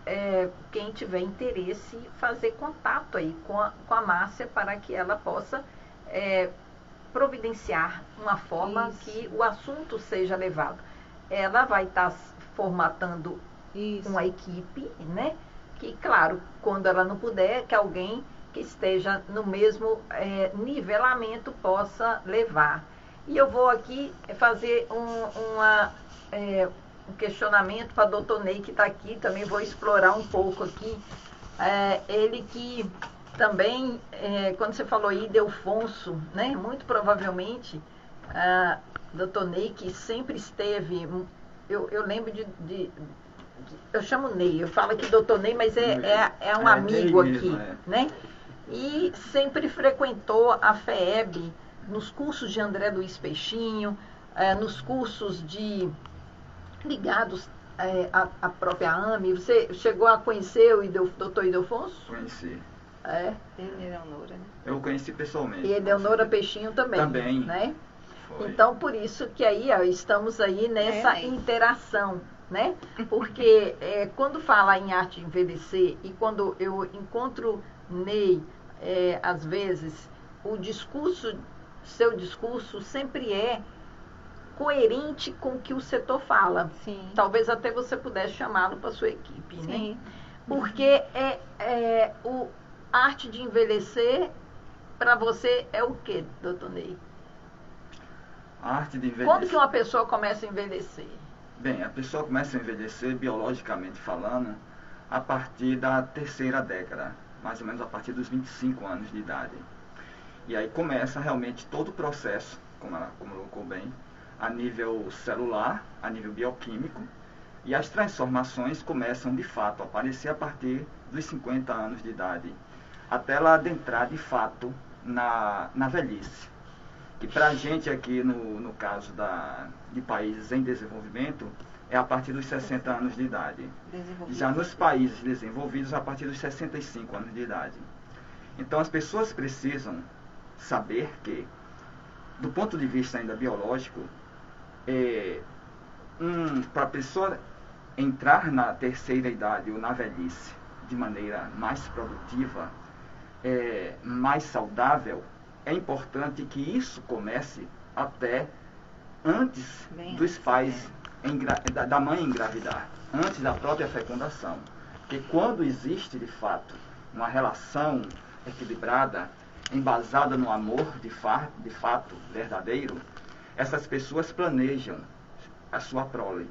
quem tiver interesse, fazer contato aí com a Márcia para que ela possa providenciar uma forma que o assunto seja levado. Ela vai estar formatando uma equipe, né? Que, claro, quando ela não puder, que alguém que esteja no mesmo nivelamento possa levar. E eu vou aqui fazer um questionamento para o doutor Ney, que está aqui, também vou explorar um pouco aqui. Ele que também, quando você falou Ildefonso, né, muito provavelmente, doutor Ney, que sempre esteve, eu lembro eu chamo Ney, eu falo aqui doutor Ney, mas é um amigo aqui, né? E sempre frequentou a FEEB, nos cursos de André Luiz Peixinho, nos cursos ligados à própria AME. Você chegou a conhecer o doutor Ildefonso? Conheci. Eleonora, né? Eu conheci pessoalmente. E Eleonora Peixinho também. Também. Né? Foi. Então, por isso que aí estamos aí nessa interação, né? Porque quando fala em arte de envelhecer e quando eu encontro Ney, às vezes, seu discurso sempre coerente com o que o setor fala. Sim. Talvez até você pudesse chamá-lo para sua equipe, né? Sim. Porque a arte de envelhecer, para você, é o quê, doutor Ney? A arte de envelhecer. Quando que uma pessoa começa a envelhecer? Bem, a pessoa começa a envelhecer, biologicamente falando, a partir da terceira década, mais ou menos a partir dos 25 anos de idade. E aí começa realmente todo o processo, como ela colocou bem, a nível celular, a nível bioquímico, e as transformações começam de fato a aparecer a partir dos 50 anos de idade, até ela adentrar de fato na velhice. Que para a gente aqui, no caso de países em desenvolvimento, é a partir dos 60 anos de idade. Já nos países desenvolvidos, a partir dos 65 anos de idade. Então as pessoas precisam saber que, do ponto de vista ainda biológico, para a pessoa entrar na terceira idade ou na velhice de maneira mais produtiva, mais saudável, é importante que isso comece até antes dos pais, da mãe engravidar, antes da própria fecundação. Porque quando existe de fato uma relação equilibrada, embasada no amor de fato verdadeiro, essas pessoas planejam a sua prole.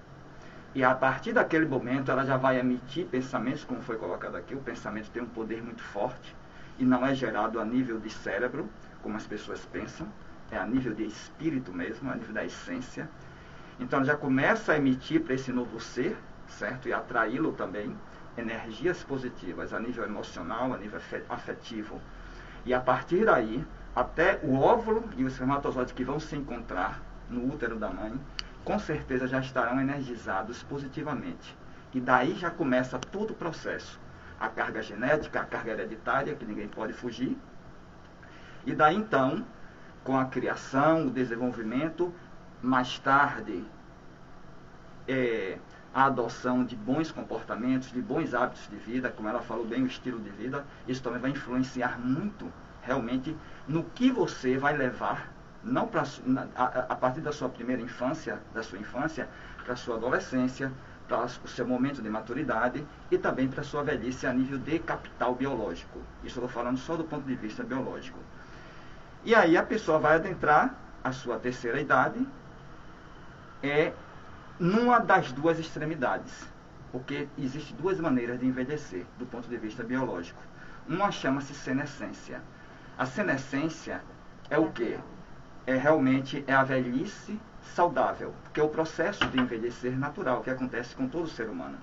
E a partir daquele momento ela já vai emitir pensamentos, como foi colocado aqui. O pensamento tem um poder muito forte e não é gerado a nível de cérebro, como as pessoas pensam, é a nível de espírito mesmo, a nível da essência. Então ela já começa a emitir para esse novo ser, certo? E atraí-lo também, energias positivas a nível emocional, a nível afetivo. E a partir daí, até o óvulo e os espermatozoides que vão se encontrar no útero da mãe, com certeza já estarão energizados positivamente. E daí já começa todo o processo. A carga genética, a carga hereditária, que ninguém pode fugir. E daí então, com a criação, o desenvolvimento, mais tarde, a adoção de bons comportamentos, de bons hábitos de vida, como ela falou bem, o estilo de vida, isso também vai influenciar muito, realmente, no que você vai levar, não a partir da sua primeira infância, para a sua adolescência, para o seu momento de maturidade e também para a sua velhice a nível de capital biológico. Isso eu estou falando só do ponto de vista biológico. E aí a pessoa vai adentrar a sua terceira idade, numa das duas extremidades, porque existem duas maneiras de envelhecer do ponto de vista biológico. Uma chama-se senescência. A senescência é o quê? Realmente a velhice saudável, porque é o processo de envelhecer natural que acontece com todo ser humano,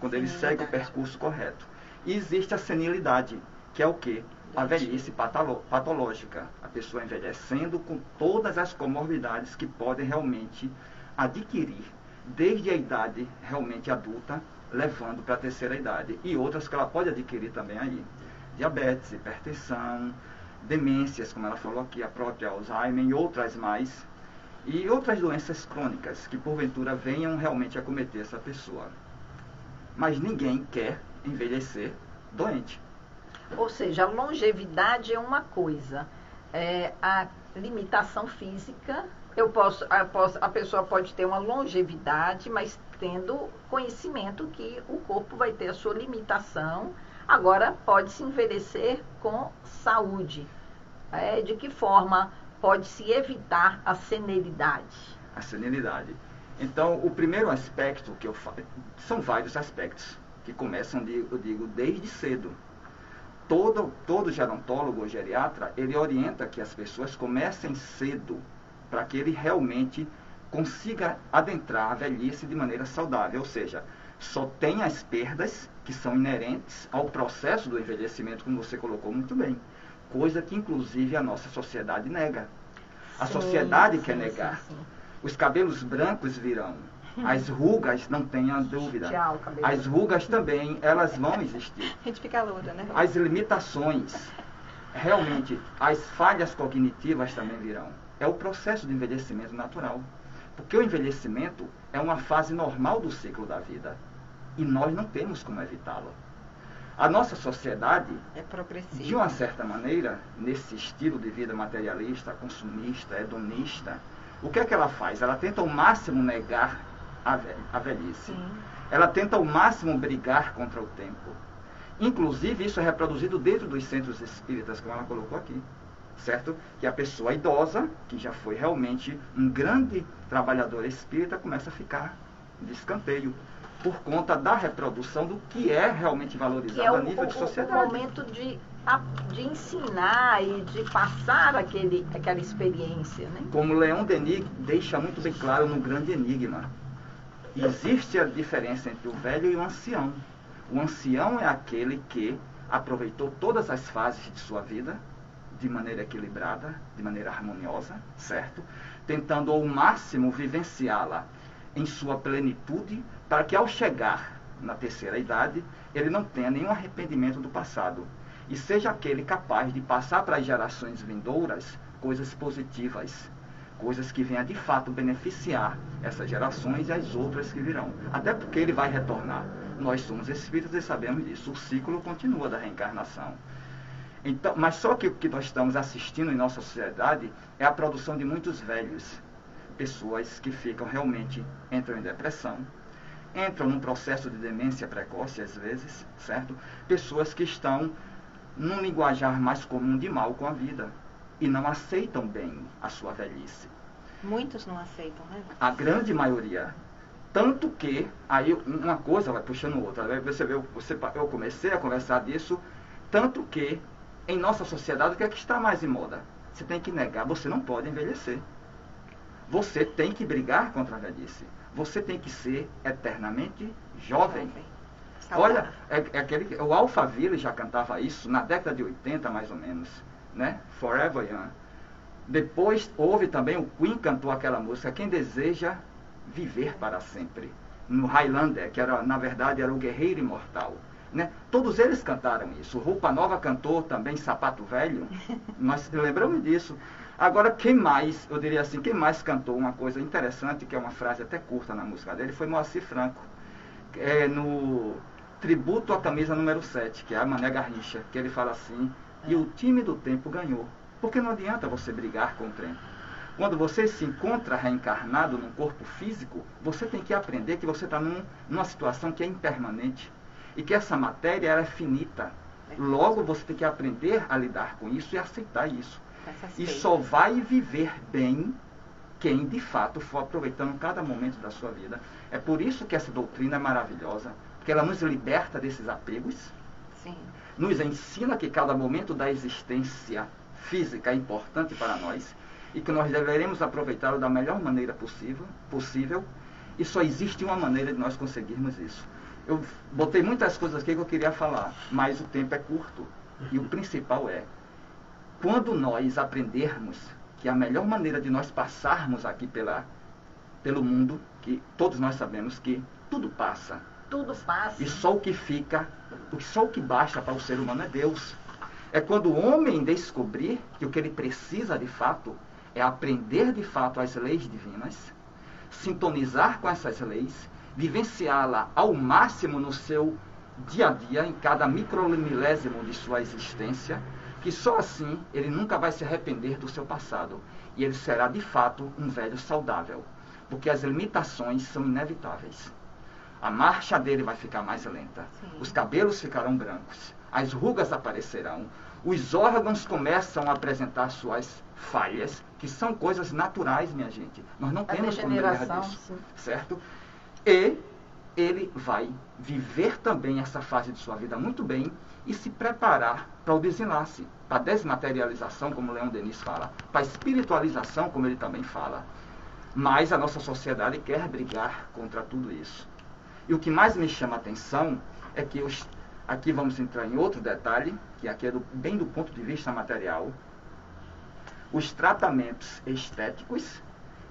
quando ele segue o percurso correto. E existe a senilidade, que é o quê? A velhice patológica, a pessoa envelhecendo com todas as comorbidades que podem realmente adquirir desde a idade realmente adulta, levando para a terceira idade, e outras que ela pode adquirir também aí: diabetes, hipertensão, demências, como ela falou aqui, a própria Alzheimer e outras mais, e outras doenças crônicas que porventura venham realmente acometer essa pessoa. Mas ninguém quer envelhecer doente. Ou seja, a longevidade é uma coisa, a limitação física, a pessoa pode ter uma longevidade, mas tendo conhecimento que o corpo vai ter a sua limitação. Agora, pode-se envelhecer com saúde. De que forma pode-se evitar a senilidade? A senilidade. Então, o primeiro aspecto que eu falo, são vários aspectos que começam, eu digo, desde cedo. Todo gerontólogo ou geriatra, ele orienta que as pessoas comecem cedo, para que ele realmente consiga adentrar a velhice de maneira saudável. Ou seja, só tem as perdas que são inerentes ao processo do envelhecimento, como você colocou muito bem. Coisa que, inclusive, a nossa sociedade nega. A sociedade quer negar. Sim. Os cabelos brancos virão. As rugas, não tenha dúvida. As rugas também, elas vão existir. A gente fica loura, né? As limitações, realmente, as falhas cognitivas também virão. É o processo de envelhecimento natural. Porque o envelhecimento é uma fase normal do ciclo da vida. E nós não temos como evitá-lo. A nossa sociedade, é progressiva, de uma certa maneira, nesse estilo de vida materialista, consumista, hedonista, o que é que ela faz? Ela tenta ao máximo negar a velhice. Sim. Ela tenta ao máximo brigar contra o tempo. Inclusive, isso é reproduzido dentro dos centros espíritas, como ela colocou aqui. Certo? Que a pessoa idosa, que já foi realmente um grande trabalhador espírita, começa a ficar de escanteio por conta da reprodução do que é realmente valorizado a nível de sociedade. O momento de ensinar e de passar aquela experiência, né? Como Leon Denis deixa muito bem claro no Grande Enigma, existe a diferença entre o velho e o ancião. O ancião é aquele que aproveitou todas as fases de sua vida de maneira equilibrada, de maneira harmoniosa, certo? Tentando ao máximo vivenciá-la em sua plenitude, para que ao chegar na terceira idade, ele não tenha nenhum arrependimento do passado e seja aquele capaz de passar para as gerações vindouras coisas positivas, coisas que venham de fato beneficiar essas gerações e as outras que virão. Até porque ele vai retornar. Nós somos espíritos e sabemos disso. O ciclo continua da reencarnação. Então, mas só que o que nós estamos assistindo em nossa sociedade é a produção de muitos velhos. Pessoas que entram em depressão, entram num processo de demência precoce às vezes, certo? Pessoas que estão num linguajar mais comum de mal com a vida e não aceitam bem a sua velhice. Muitos não aceitam, né? A grande maioria. Tanto que, aí uma coisa vai puxando outra. Você vê, eu comecei a conversar disso, tanto que em nossa sociedade, o que é que está mais em moda? Você tem que negar, você não pode envelhecer. Você tem que brigar contra a velhice. Você tem que ser eternamente jovem. Olha, o Alphaville já cantava isso na década de 80, mais ou menos, né? Forever Young. Depois houve também, o Queen cantou aquela música, Quem Deseja Viver para Sempre, no Highlander, que na verdade era o Guerreiro Imortal. Né? Todos eles cantaram isso. Roupa Nova cantou também Sapato Velho. Nós lembramos disso. Agora, quem mais cantou uma coisa interessante, que é uma frase até curta na música dele, foi Moacir Franco. No Tributo à Camisa número 7, que é a Mané Garrincha, que ele fala assim, e o time do tempo ganhou. Porque não adianta você brigar com o tempo. Quando você se encontra reencarnado num corpo físico, você tem que aprender que você está numa situação que é impermanente. E que essa matéria ela é finita. Logo, você tem que aprender a lidar com isso e aceitar isso. E só vai viver bem quem, de fato, for aproveitando cada momento da sua vida. É por isso que essa doutrina é maravilhosa. Porque ela nos liberta desses apegos. Sim. Nos ensina que cada momento da existência física é importante para nós. E que nós deveremos aproveitá-lo da melhor maneira possível. E só existe uma maneira de nós conseguirmos isso. Eu botei muitas coisas aqui que eu queria falar, mas o tempo é curto. E o principal é, quando nós aprendermos que a melhor maneira de nós passarmos aqui pelo mundo, que todos nós sabemos que tudo passa. Tudo passa. E só o que fica, só o que basta para o ser humano é Deus. É quando o homem descobrir que o que ele precisa de fato é aprender de fato as leis divinas, sintonizar com essas leis, vivenciá-la ao máximo no seu dia a dia, em cada micromilésimo de sua existência, que só assim ele nunca vai se arrepender do seu passado. E ele será, de fato, um velho saudável. Porque as limitações são inevitáveis. A marcha dele vai ficar mais lenta. Sim. Os cabelos ficarão brancos. As rugas aparecerão. Os órgãos começam a apresentar suas falhas, que são coisas naturais, minha gente. Nós não temos como negar disso. Sim. Certo? E ele vai viver também essa fase de sua vida muito bem e se preparar para o desenlace, para a desmaterialização, como Leon Denis fala, para a espiritualização, como ele também fala. Mas a nossa sociedade quer brigar contra tudo isso. E o que mais me chama a atenção é que aqui vamos entrar em outro detalhe, que aqui é bem do ponto de vista material. Os tratamentos estéticos,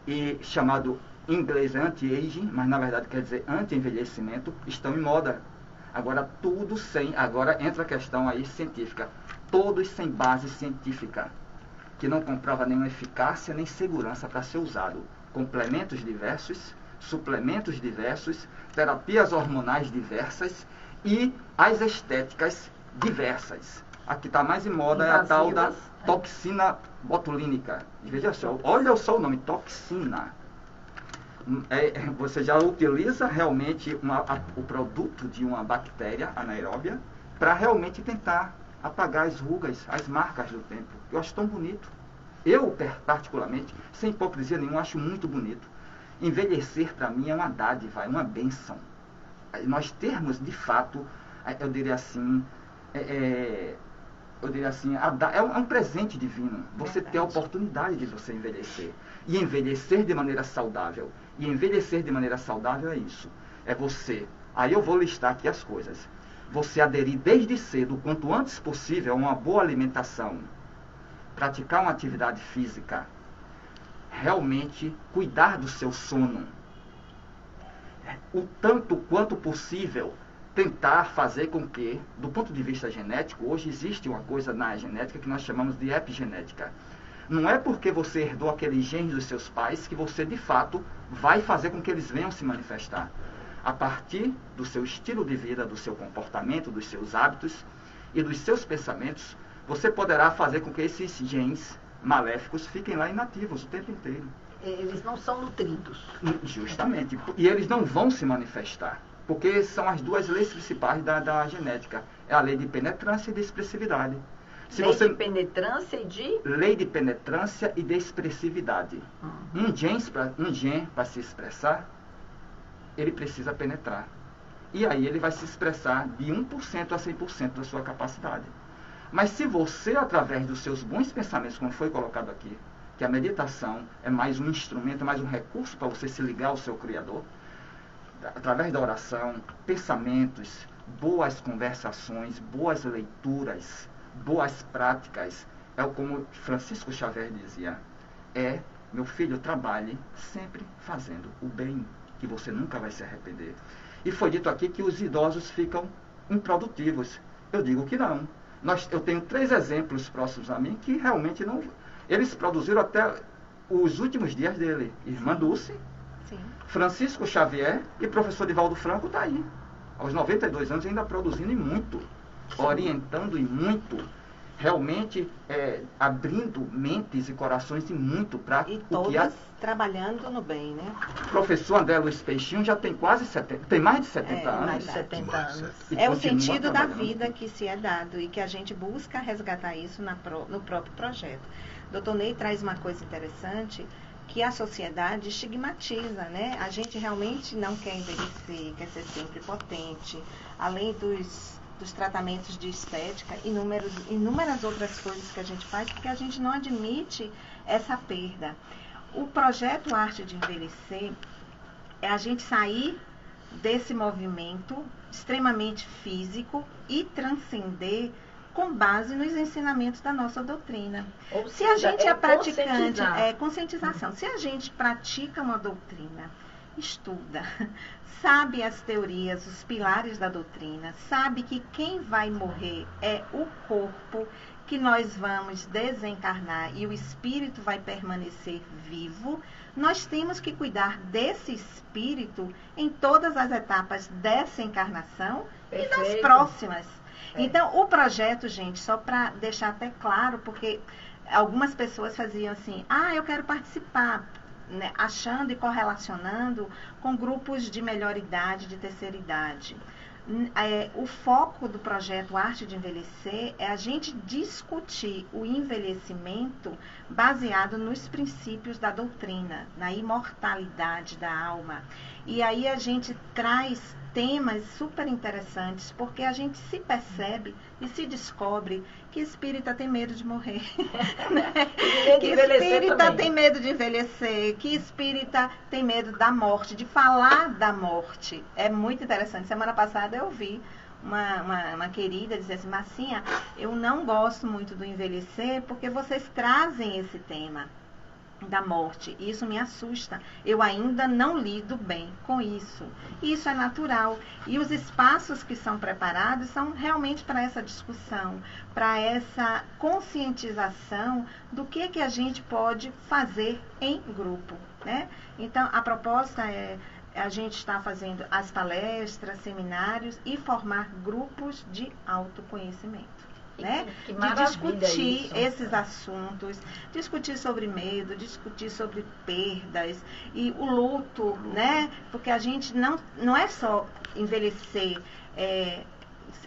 e chamado em inglês anti-aging, mas na verdade quer dizer anti-envelhecimento, estão em moda. Agora agora entra a questão aí científica, todos sem base científica, que não comprova nenhuma eficácia nem segurança para ser usado. Complementos diversos, suplementos diversos, terapias hormonais diversas e as estéticas diversas. A que está mais em moda é a tal da toxina botulínica. Veja só, olha só o nome, toxina. Você já utiliza realmente o produto de uma bactéria anaeróbia para realmente tentar apagar as rugas, as marcas do tempo. Eu acho tão bonito. Eu, particularmente, sem hipocrisia nenhuma, acho muito bonito. Envelhecer, para mim, é uma dádiva, é uma bênção. Nós termos, de fato, eu diria assim, é um presente divino. Você ter a oportunidade de você envelhecer. E envelhecer de maneira saudável. E envelhecer de maneira saudável é isso. É você. Aí eu vou listar aqui as coisas. Você aderir desde cedo, o quanto antes possível, a uma boa alimentação. Praticar uma atividade física. Realmente cuidar do seu sono. O tanto quanto possível, tentar fazer com que, do ponto de vista genético, hoje existe uma coisa na genética que nós chamamos de epigenética. Não é porque você herdou aqueles genes dos seus pais que você, de fato, vai fazer com que eles venham se manifestar. A partir do seu estilo de vida, do seu comportamento, dos seus hábitos e dos seus pensamentos, você poderá fazer com que esses genes maléficos fiquem lá inativos o tempo inteiro. Eles não são nutridos. Justamente. E eles não vão se manifestar. Porque são as duas leis principais da genética. É a lei de penetrância e de expressividade. Lei de penetrância e de... Lei de penetrância e de expressividade. Um gene, para se expressar, ele precisa penetrar. E aí ele vai se expressar de 1% a 100% da sua capacidade. Mas se você, através dos seus bons pensamentos, como foi colocado aqui, que a meditação é mais um instrumento, é mais um recurso para você se ligar ao seu Criador, através da oração, pensamentos, boas conversações, boas leituras, boas práticas, é como Francisco Xavier dizia, meu filho, trabalhe sempre fazendo o bem, que você nunca vai se arrepender. E foi dito aqui que os idosos ficam improdutivos. Eu digo que não. Eu tenho 3 exemplos próximos a mim que realmente não... Eles produziram até os últimos dias dele. Irmã Dulce, Francisco Xavier e professor Divaldo Franco está aí. Aos 92 anos ainda produzindo e muito. Orientando e muito. Realmente abrindo mentes e corações e muito para e todas trabalhando no bem, né? O professor André Luiz Peixinho já tem quase 70, tem mais de 70 anos. Mais de 70 anos. É o sentido da vida que se é dado e que a gente busca resgatar isso no próprio projeto. Dr. Ney traz uma coisa interessante, que a sociedade estigmatiza, né? A gente realmente não quer envelhecer, quer ser sempre potente, além dos tratamentos de estética, inúmeras outras coisas que a gente faz, porque a gente não admite essa perda. O projeto Arte de Envelhecer é a gente sair desse movimento extremamente físico e transcender com base nos ensinamentos da nossa doutrina. Ou se a gente é praticante, conscientização. Se a gente pratica uma doutrina, estuda, sabe as teorias, os pilares da doutrina, sabe que quem vai morrer é o corpo, que nós vamos desencarnar e o espírito vai permanecer vivo, nós temos que cuidar desse espírito em todas as etapas dessa encarnação e das próximas. Então, o projeto, gente, só para deixar até claro, porque algumas pessoas faziam assim, eu quero participar, né, achando e correlacionando com grupos de melhor idade, de terceira idade. O foco do projeto Arte de Envelhecer é a gente discutir o envelhecimento baseado nos princípios da doutrina, na imortalidade da alma. E aí a gente traz temas super interessantes, porque a gente se percebe e se descobre que espírita tem medo de morrer. Né? Que espírita tem medo de envelhecer, que espírita tem medo da morte, de falar da morte. É muito interessante. Semana passada eu vi uma querida dizer assim, Marcinha, eu não gosto muito do envelhecer porque vocês trazem esse tema da morte. Isso me assusta. Eu ainda não lido bem com isso. Isso é natural. E os espaços que são preparados são realmente para essa discussão, para essa conscientização do que a gente pode fazer em grupo, né? Então, a proposta é a gente está fazendo as palestras, seminários e formar grupos de autoconhecimento. né? Que De maravilha discutir isso. esses assuntos, discutir sobre medo, discutir sobre perdas e o luto, né? Porque a gente não é só envelhecer.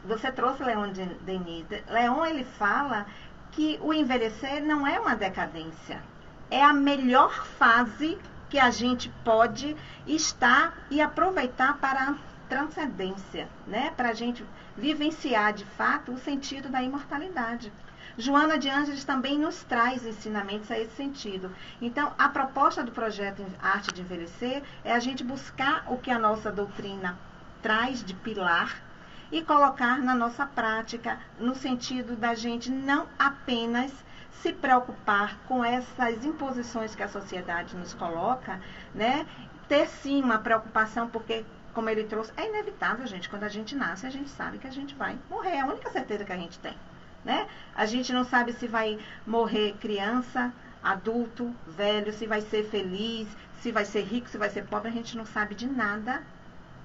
Você trouxe Leon Denis. Leon, ele fala que o envelhecer não é uma decadência. É a melhor fase que a gente pode estar e aproveitar para a transcendência, né? Para a gente vivenciar de fato o sentido da imortalidade. Joana de Ângeles também nos traz ensinamentos a esse sentido. Então, a proposta do projeto Arte de Envelhecer é a gente buscar o que a nossa doutrina traz de pilar e colocar na nossa prática, no sentido da gente não apenas se preocupar com essas imposições que a sociedade nos coloca, né? Ter sim uma preocupação, porque, como ele trouxe, é inevitável, gente. Quando a gente nasce, a gente sabe que a gente vai morrer. É a única certeza que a gente tem, né? A gente não sabe se vai morrer criança, adulto, velho, se vai ser feliz, se vai ser rico, se vai ser pobre. A gente não sabe de nada,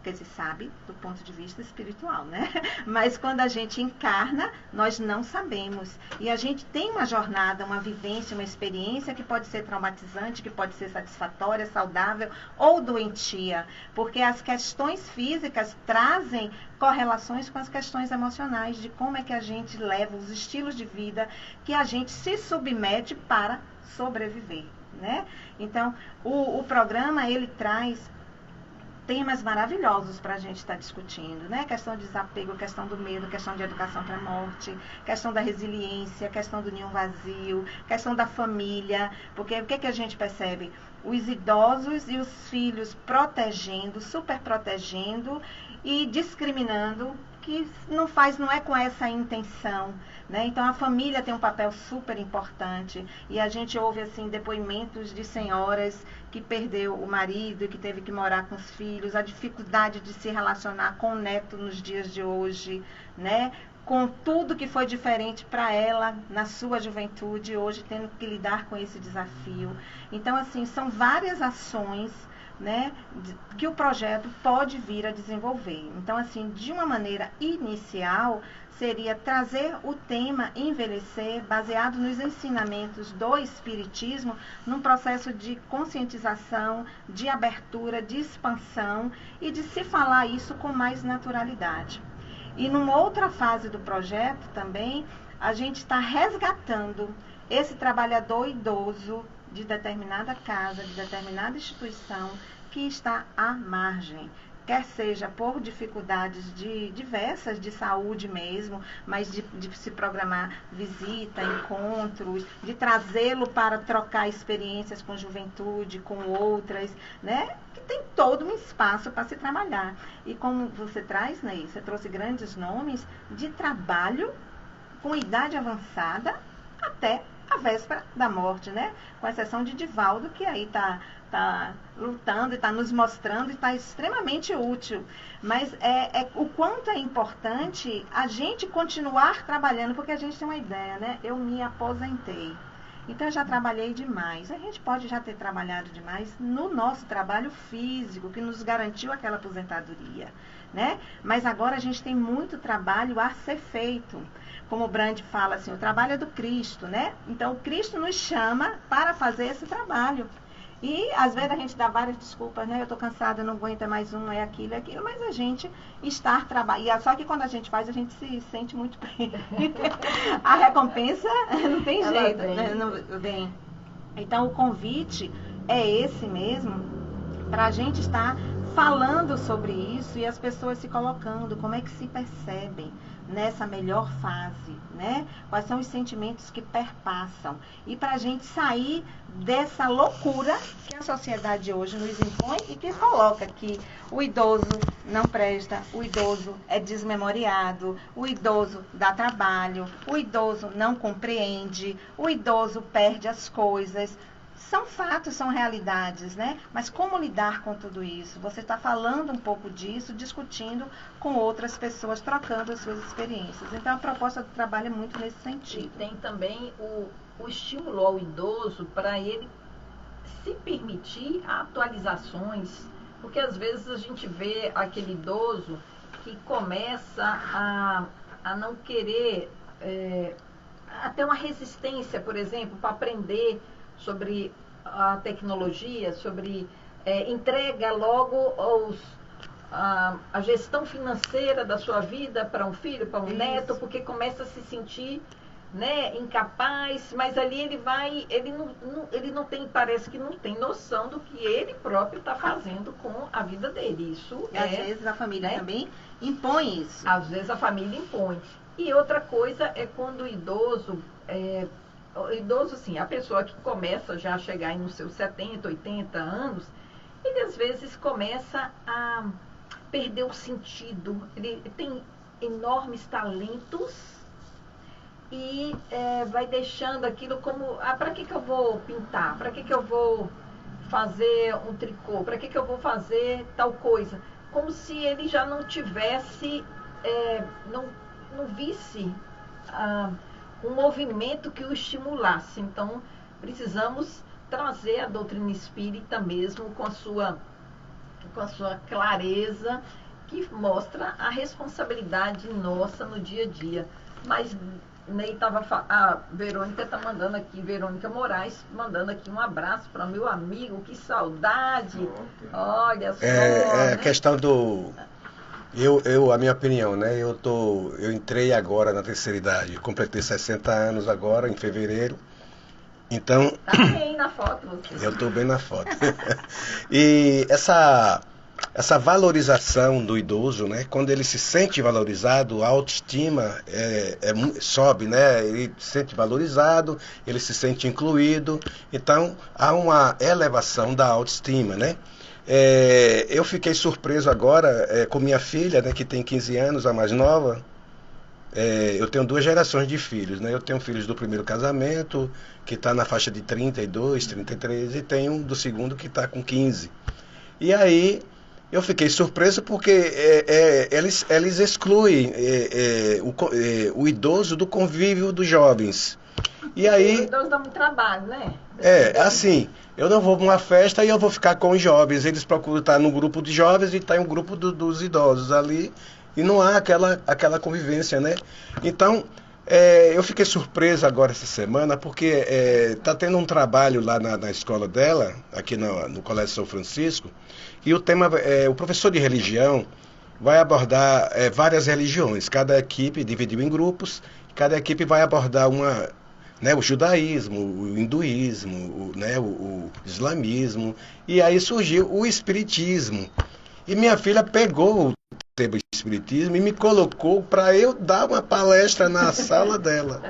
que se sabe do ponto de vista espiritual, né? Mas quando a gente encarna, nós não sabemos. E a gente tem uma jornada, uma vivência, uma experiência que pode ser traumatizante, que pode ser satisfatória, saudável ou doentia. Porque as questões físicas trazem correlações com as questões emocionais, de como é que a gente leva os estilos de vida que a gente se submete para sobreviver, né? Então, o programa, ele traz temas maravilhosos para a gente estar discutindo, né? Questão de desapego, questão do medo, questão de educação para a morte, questão da resiliência, questão do ninho vazio, questão da família, porque o que a gente percebe? Os idosos e os filhos protegendo, super protegendo e discriminando, que não é com essa intenção, né? Então a família tem um papel super importante e a gente ouve assim depoimentos de senhoras que perdeu o marido e que teve que morar com os filhos, a dificuldade de se relacionar com o neto nos dias de hoje, né? Com tudo que foi diferente para ela na sua juventude, hoje tendo que lidar com esse desafio. Então assim, são várias ações, né, que o projeto pode vir a desenvolver. Então, assim, de uma maneira inicial, seria trazer o tema envelhecer, baseado nos ensinamentos do Espiritismo, num processo de conscientização, de abertura, de expansão e de se falar isso com mais naturalidade. E numa outra fase do projeto também, a gente está resgatando esse trabalhador idoso de determinada casa, de determinada instituição que está à margem, quer seja por dificuldades diversas de saúde mesmo, mas de se programar visita, encontros, de trazê-lo para trocar experiências com juventude, com outras, né? Que tem todo um espaço para se trabalhar. E como você traz, Ney, você trouxe grandes nomes de trabalho com idade avançada até a véspera da morte, né? Com exceção de Divaldo, que aí está lutando e está nos mostrando e está extremamente útil. Mas o quanto é importante a gente continuar trabalhando, porque a gente tem uma ideia, né? Eu me aposentei. Então, eu já trabalhei demais. A gente pode já ter trabalhado demais no nosso trabalho físico, que nos garantiu aquela aposentadoria, né? Mas agora a gente tem muito trabalho a ser feito. Como o Brand fala assim, o trabalho é do Cristo, né? Então, o Cristo nos chama para fazer esse trabalho. E, às vezes, a gente dá várias desculpas, né? Eu estou cansada, não aguento mais é aquilo, mas a gente estar trabalhando. Só que quando a gente faz, a gente se sente muito bem. A recompensa não tem jeito, né? Não vem. Então, o convite é esse mesmo, para a gente estar falando sobre isso e as pessoas se colocando, como é que se percebem nessa melhor fase, né? Quais são os sentimentos que perpassam. E para a gente sair dessa loucura que a sociedade hoje nos impõe e que coloca que o idoso não presta, o idoso é desmemoriado, o idoso dá trabalho, o idoso não compreende, o idoso perde as coisas. São fatos, são realidades, né? Mas como lidar com tudo isso? Você está falando um pouco disso, discutindo com outras pessoas, trocando as suas experiências. Então, a proposta do trabalho é muito nesse sentido. E tem também o estímulo ao idoso para ele se permitir atualizações, porque às vezes a gente vê aquele idoso que começa a não querer a ter uma resistência, por exemplo, para aprender sobre a tecnologia, sobre entrega logo a gestão financeira da sua vida para um filho, para um neto, porque começa a se sentir, né, incapaz, mas ali ele não tem, parece que não tem noção do que ele próprio está fazendo com a vida dele. Isso às vezes a família também impõe isso. Às vezes a família impõe. E outra coisa é quando o idoso, assim, a pessoa que começa já a chegar aí nos seus 70, 80 anos, ele às vezes começa a perder o sentido. Ele tem enormes talentos e vai deixando aquilo como, para que eu vou pintar? Para que eu vou fazer um tricô? Para que eu vou fazer tal coisa? Como se ele já não tivesse, não visse um movimento que o estimulasse. Então, precisamos trazer a doutrina espírita mesmo com a sua clareza, que mostra a responsabilidade nossa no dia a dia. Mas Ney a Verônica está mandando aqui, Verônica Moraes, mandando aqui um abraço para meu amigo, que saudade. Olha só. A questão do... a minha opinião, né? Eu entrei agora na terceira idade, completei 60 anos agora, em fevereiro. Então... Tá bem na foto você. Eu estou bem na foto. E essa valorização do idoso, né? Quando ele se sente valorizado, a autoestima sobe, né? Ele se sente valorizado, ele se sente incluído. Então, há uma elevação da autoestima, né? Eu fiquei surpreso agora com minha filha, né, que tem 15 anos, a mais nova. Eu tenho 2 gerações de filhos, né? Eu tenho filhos do primeiro casamento, que está na faixa de 32, 33, e tenho do segundo que está com 15. E aí eu fiquei surpreso porque eles excluem o idoso do convívio dos jovens. E aí, o idoso dá muito trabalho, né? Assim, eu não vou para uma festa e eu vou ficar com os jovens. Eles procuram estar no grupo de jovens e estar em um grupo dos idosos ali. E não há aquela convivência, né? Então, eu fiquei surpreso agora essa semana, porque está tendo um trabalho lá na escola dela, aqui no Colégio São Francisco, e o tema, o professor de religião vai abordar várias religiões. Cada equipe dividiu em grupos, cada equipe vai abordar o judaísmo, o hinduísmo, o islamismo, e aí surgiu o espiritismo. E minha filha pegou o tema espiritismo e me colocou para eu dar uma palestra na sala dela.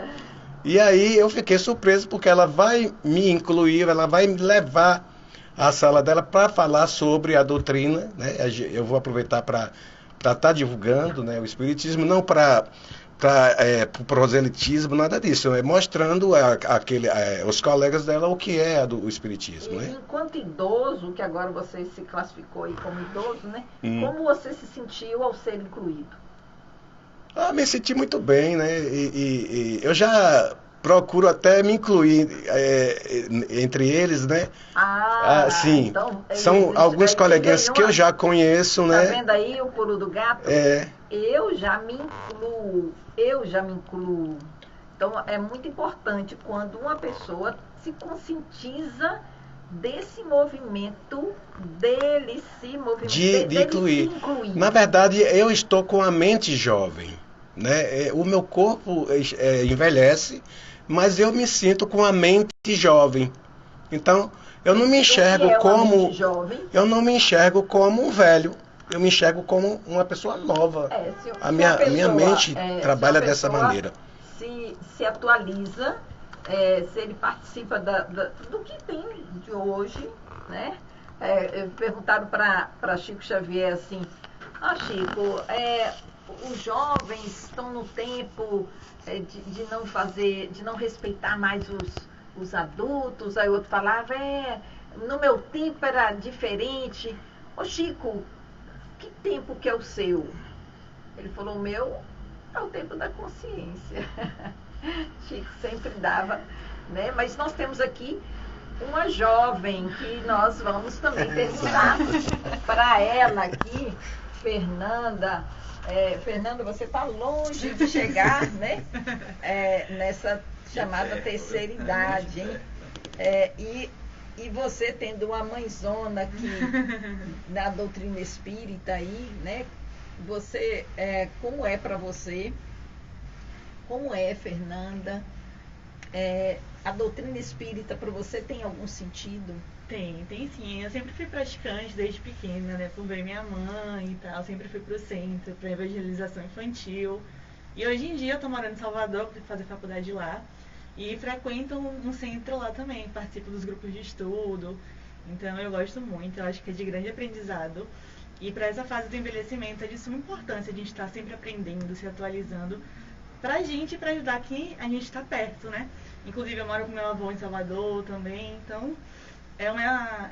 E aí eu fiquei surpreso, porque ela vai me incluir, ela vai me levar à sala dela para falar sobre a doutrina, né? Eu vou aproveitar para estar divulgando, né, o espiritismo, não para proselitismo, nada disso, mostrando os colegas dela o que é o espiritismo. E, né? Enquanto idoso, que agora você se classificou aí como idoso, né? Como você se sentiu ao ser incluído? Me senti muito bem, né? E eu já procuro até me incluir entre eles, né? Sim. Então, são alguns coleguinhas que eu já conheço, né? Tá vendo aí o pulo do gato? Eu já me incluo. Então, é muito importante quando uma pessoa se conscientiza desse movimento, dele se incluir. Na verdade, eu estou com a mente jovem, né? O meu corpo envelhece, mas eu me sinto com a mente jovem. Então, eu não me enxergo como... Eu não me enxergo como um velho. Eu me enxergo como uma pessoa nova. A minha mente trabalha dessa maneira. Se atualiza, se ele participa do que tem de hoje, né? Perguntaram para Chico Xavier assim: Chico, os jovens estão no tempo de não respeitar mais os adultos. Aí o outro falava: no meu tempo era diferente. Chico, que tempo que é o seu? Ele falou: o meu é o tempo da consciência. Chico sempre dava, né? Mas nós temos aqui uma jovem que nós vamos também perguntar para ela aqui Fernanda, você está longe de chegar, né? Nessa chamada terceira idade, hein? E você tendo uma mãezona aqui na doutrina espírita aí, né? Você, como é para você? Como é, Fernanda? A doutrina espírita para você tem algum sentido? Tem sim. Eu sempre fui praticante desde pequena, né? Por ver minha mãe e tal. Sempre fui pro centro, pra evangelização infantil. E hoje em dia eu tô morando em Salvador, fui fazer faculdade lá. E frequento um centro lá também, participo dos grupos de estudo. Então eu gosto muito, eu acho que é de grande aprendizado. E para essa fase do envelhecimento é de suma importância a gente estar sempre aprendendo, se atualizando, pra gente e pra ajudar quem a gente está perto, né? Inclusive eu moro com meu avô em Salvador também, então é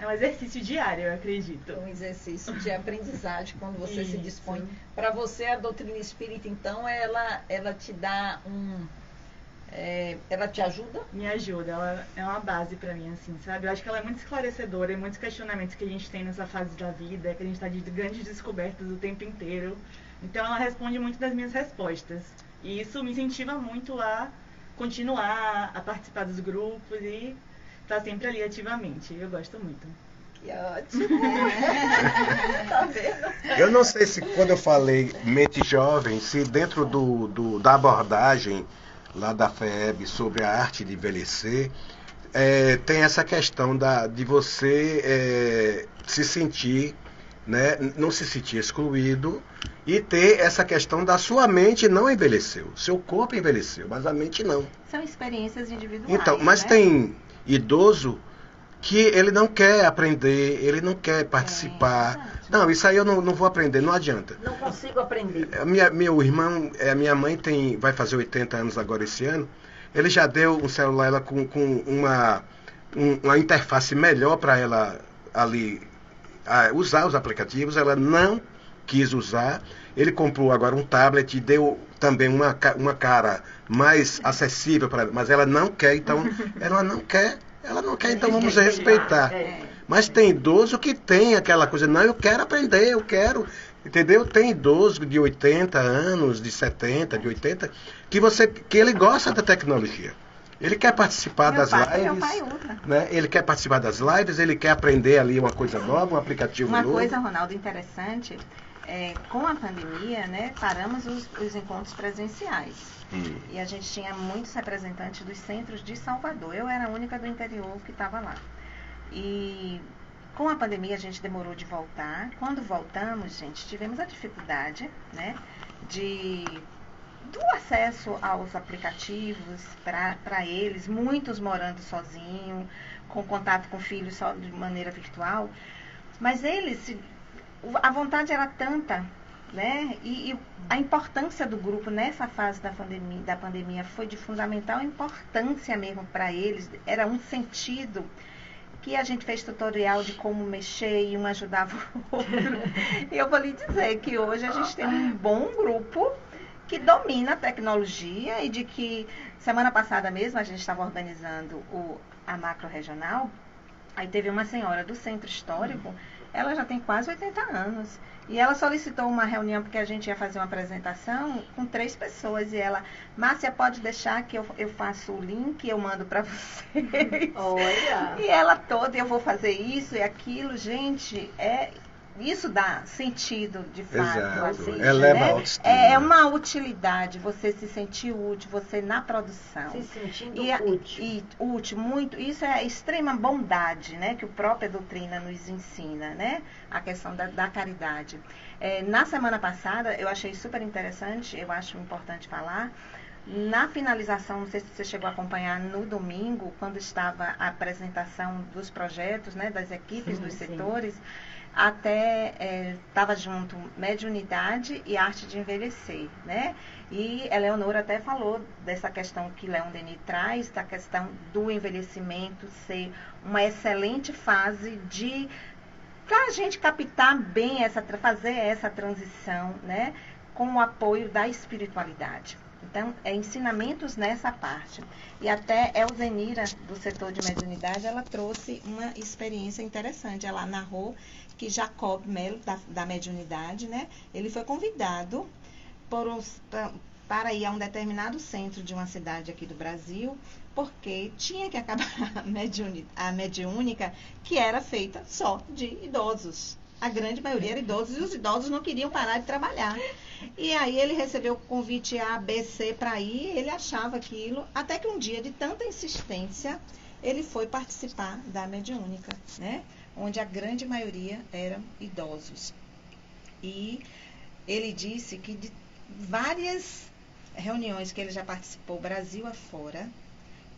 um exercício diário, eu acredito. Um exercício de aprendizagem quando você se Isso. dispõe. Para você, a doutrina espírita, então, ela te dá ela te ajuda? Me ajuda, ela é uma base pra mim, assim, sabe? Eu acho que ela é muito esclarecedora e muitos questionamentos que a gente tem nessa fase da vida, que a gente tá de grandes descobertas o tempo inteiro. Então ela responde muito das minhas respostas. E isso me incentiva muito a continuar, a participar dos grupos e estar sempre ali ativamente. Eu gosto muito. Que ótimo! Tá vendo? Eu não sei se quando eu falei mente jovem, se dentro da abordagem lá da FEB sobre a arte de envelhecer, tem essa questão de você se sentir, né, não se sentir excluído e ter essa questão da sua mente não envelheceu, seu corpo envelheceu, mas a mente não. São experiências individuais. Então, mas né? tem idoso que ele não quer aprender, ele não quer participar. Não, isso aí eu não vou aprender, não adianta. Não consigo aprender. Meu irmão, minha mãe vai fazer 80 anos agora esse ano. Ele já deu um celular ela com uma interface melhor para ela ali usar os aplicativos. Ela não quis usar. Ele comprou agora um tablet e deu também uma cara mais acessível para ela, mas ela não quer, então ela não quer, então vamos respeitar. Mas tem idoso que tem aquela coisa, não, eu quero aprender, eu quero, entendeu? Tem idoso de 80 anos, de 70, de 80, que ele gosta da tecnologia. Ele quer participar das lives, né? Ele quer participar das lives, ele quer aprender ali uma coisa nova, um aplicativo novo. Uma coisa, Ronaldo, interessante, com a pandemia, né, paramos os encontros presenciais. E a gente tinha muitos representantes dos centros de Salvador. Eu era a única do interior que estava lá. E com a pandemia a gente demorou de voltar. Quando voltamos, gente, tivemos a dificuldade, né, do acesso aos aplicativos para eles, muitos morando sozinhos, com contato com filhos só de maneira virtual. Mas a vontade era tanta, né? E a importância do grupo nessa fase da pandemia foi de fundamental importância mesmo para eles. Era um sentido que a gente fez tutorial de como mexer e um ajudava o outro. E eu vou lhe dizer que hoje a gente tem um bom grupo que domina a tecnologia e de que semana passada mesmo a gente estava organizando a macro regional. Aí teve uma senhora do centro histórico, ela já tem quase 80 anos. E ela solicitou uma reunião porque a gente ia fazer uma apresentação com 3 pessoas. E ela, Márcia, pode deixar que eu faço o link, eu mando para vocês. Olha! E ela toda, eu vou fazer isso e aquilo. Gente, isso dá sentido, de fato. Exato. Assim, Eleva né? a autoestima. É uma utilidade, você se sentir útil, você na produção. Se sentindo útil. E útil, muito. Isso é a extrema bondade, né? Que a própria doutrina nos ensina, né? A questão da caridade. Na semana passada, eu achei super interessante, eu acho importante falar. Na finalização, não sei se você chegou a acompanhar no domingo, quando estava a apresentação dos projetos, né? Das equipes, dos setores. Até estava junto mediunidade e arte de envelhecer, né? E Eleonora até falou dessa questão que Leon Denis traz, da questão do envelhecimento ser uma excelente fase para a gente captar bem fazer essa transição, né? Com o apoio da espiritualidade. Então, ensinamentos nessa parte. E até Elzenira, do setor de mediunidade, ela trouxe uma experiência interessante. Ela narrou que Jacob Melo, da mediunidade, né, ele foi convidado para ir a um determinado centro de uma cidade aqui do Brasil, porque tinha que acabar a mediúnica, que era feita só de idosos. A grande maioria era idosos, e os idosos não queriam parar de trabalhar. E aí ele recebeu o convite A, B, C para ir, ele achava aquilo, até que um dia, de tanta insistência, ele foi participar da mediúnica, né? Onde a grande maioria eram idosos. E ele disse que de várias reuniões que ele já participou, Brasil afora,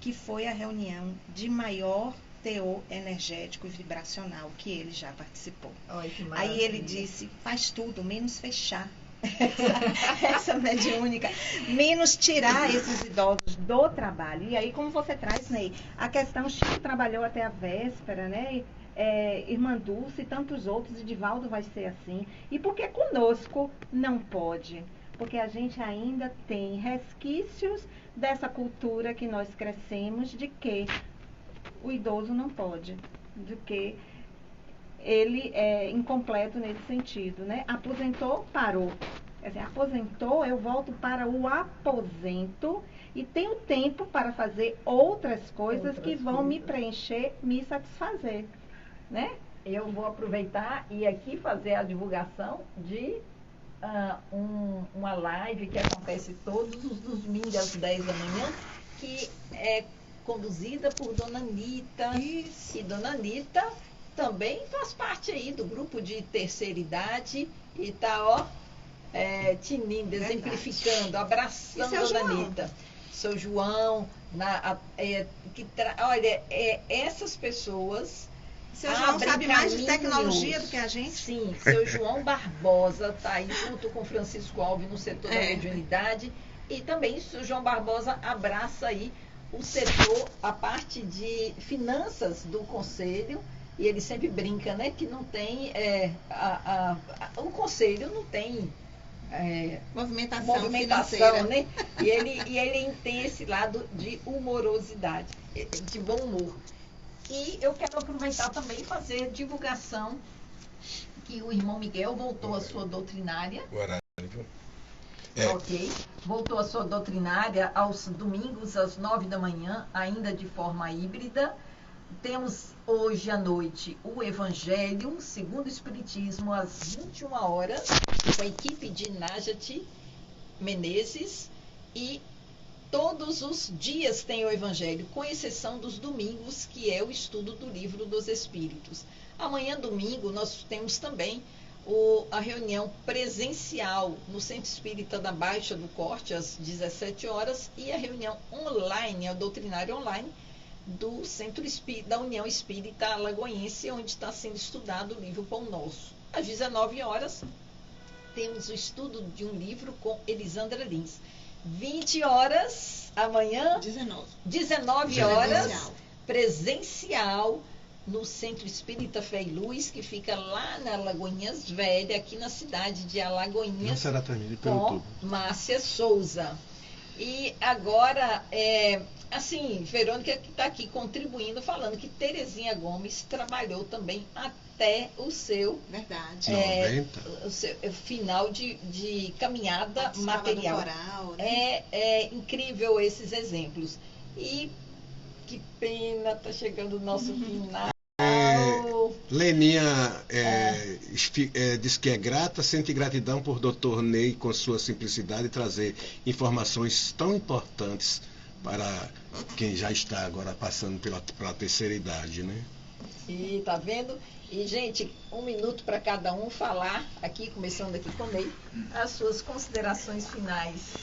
que foi a reunião de maior teor energético e vibracional que ele já participou. Ai, que Aí ele disse, faz tudo, menos fechar essa mediúnica, menos tirar esses idosos do trabalho. E aí, como você traz, Ney, a questão, Chico trabalhou até a véspera, né? Irmã Dulce e tantos outros, e Divaldo vai ser assim. E por que conosco não pode? Porque a gente ainda tem resquícios dessa cultura que nós crescemos, de que o idoso não pode, de que ele é incompleto nesse sentido, né? Aposentou, parou. Quer dizer, aposentou, eu volto para o aposento e tenho tempo para fazer outras coisas que vão me preencher, me satisfazer, né? Eu vou aproveitar e aqui fazer a divulgação de uma live que acontece todos os domingos às 10 da manhã, que é conduzida por Dona Anitta. Isso. E Dona Anitta também faz parte aí do grupo de terceira idade e tá, ó, tinindo, exemplificando, abraçando Dona Anitta. Seu João, olha, essas pessoas... Seu João sabe mais de tecnologia do que a gente? Sim, seu João Barbosa está aí junto com Francisco Alves no setor da mediunidade, e também seu João Barbosa abraça aí o setor, a parte de finanças do conselho, e ele sempre brinca, né, que não tem, o conselho não tem movimentação, né? E ele tem esse lado de humorosidade, de bom humor. E eu quero aproveitar também e fazer divulgação que o irmão Miguel voltou à sua doutrinária. Ok. Voltou à sua doutrinária aos domingos, às 9 da manhã, ainda de forma híbrida. Temos hoje à noite o Evangelho segundo o Espiritismo, às 21 horas, com a equipe de Nájati Menezes, e todos os dias tem o Evangelho, com exceção dos domingos, que é o estudo do Livro dos Espíritos. Amanhã, domingo, nós temos também a reunião presencial no Centro Espírita da Baixa do Corte, às 17 horas, e a reunião online, a doutrinária online, do Centro Espírita, da União Espírita Alagoense, onde está sendo estudado o livro Pão Nosso. Às 19 horas, temos o estudo de um livro com Elisandra Lins. 20 horas, amanhã, 19 horas, presencial, no Centro Espírita Fé e Luz, que fica lá na Alagoinhas Velha, aqui na cidade de Alagoinhas, com Márcia Souza. E agora, assim, Verônica que está aqui contribuindo, falando que Terezinha Gomes trabalhou também até o seu, o seu final de caminhada material. Coral, né? É incrível esses exemplos. E que pena, está chegando o nosso final. Leninha diz que é grata, sente gratidão por Dr. Ney, com sua simplicidade, trazer informações tão importantes para quem já está agora passando pela terceira idade, né? E tá vendo? E, gente, 1 minuto para cada um falar, aqui, começando aqui com o Ney, as suas considerações finais.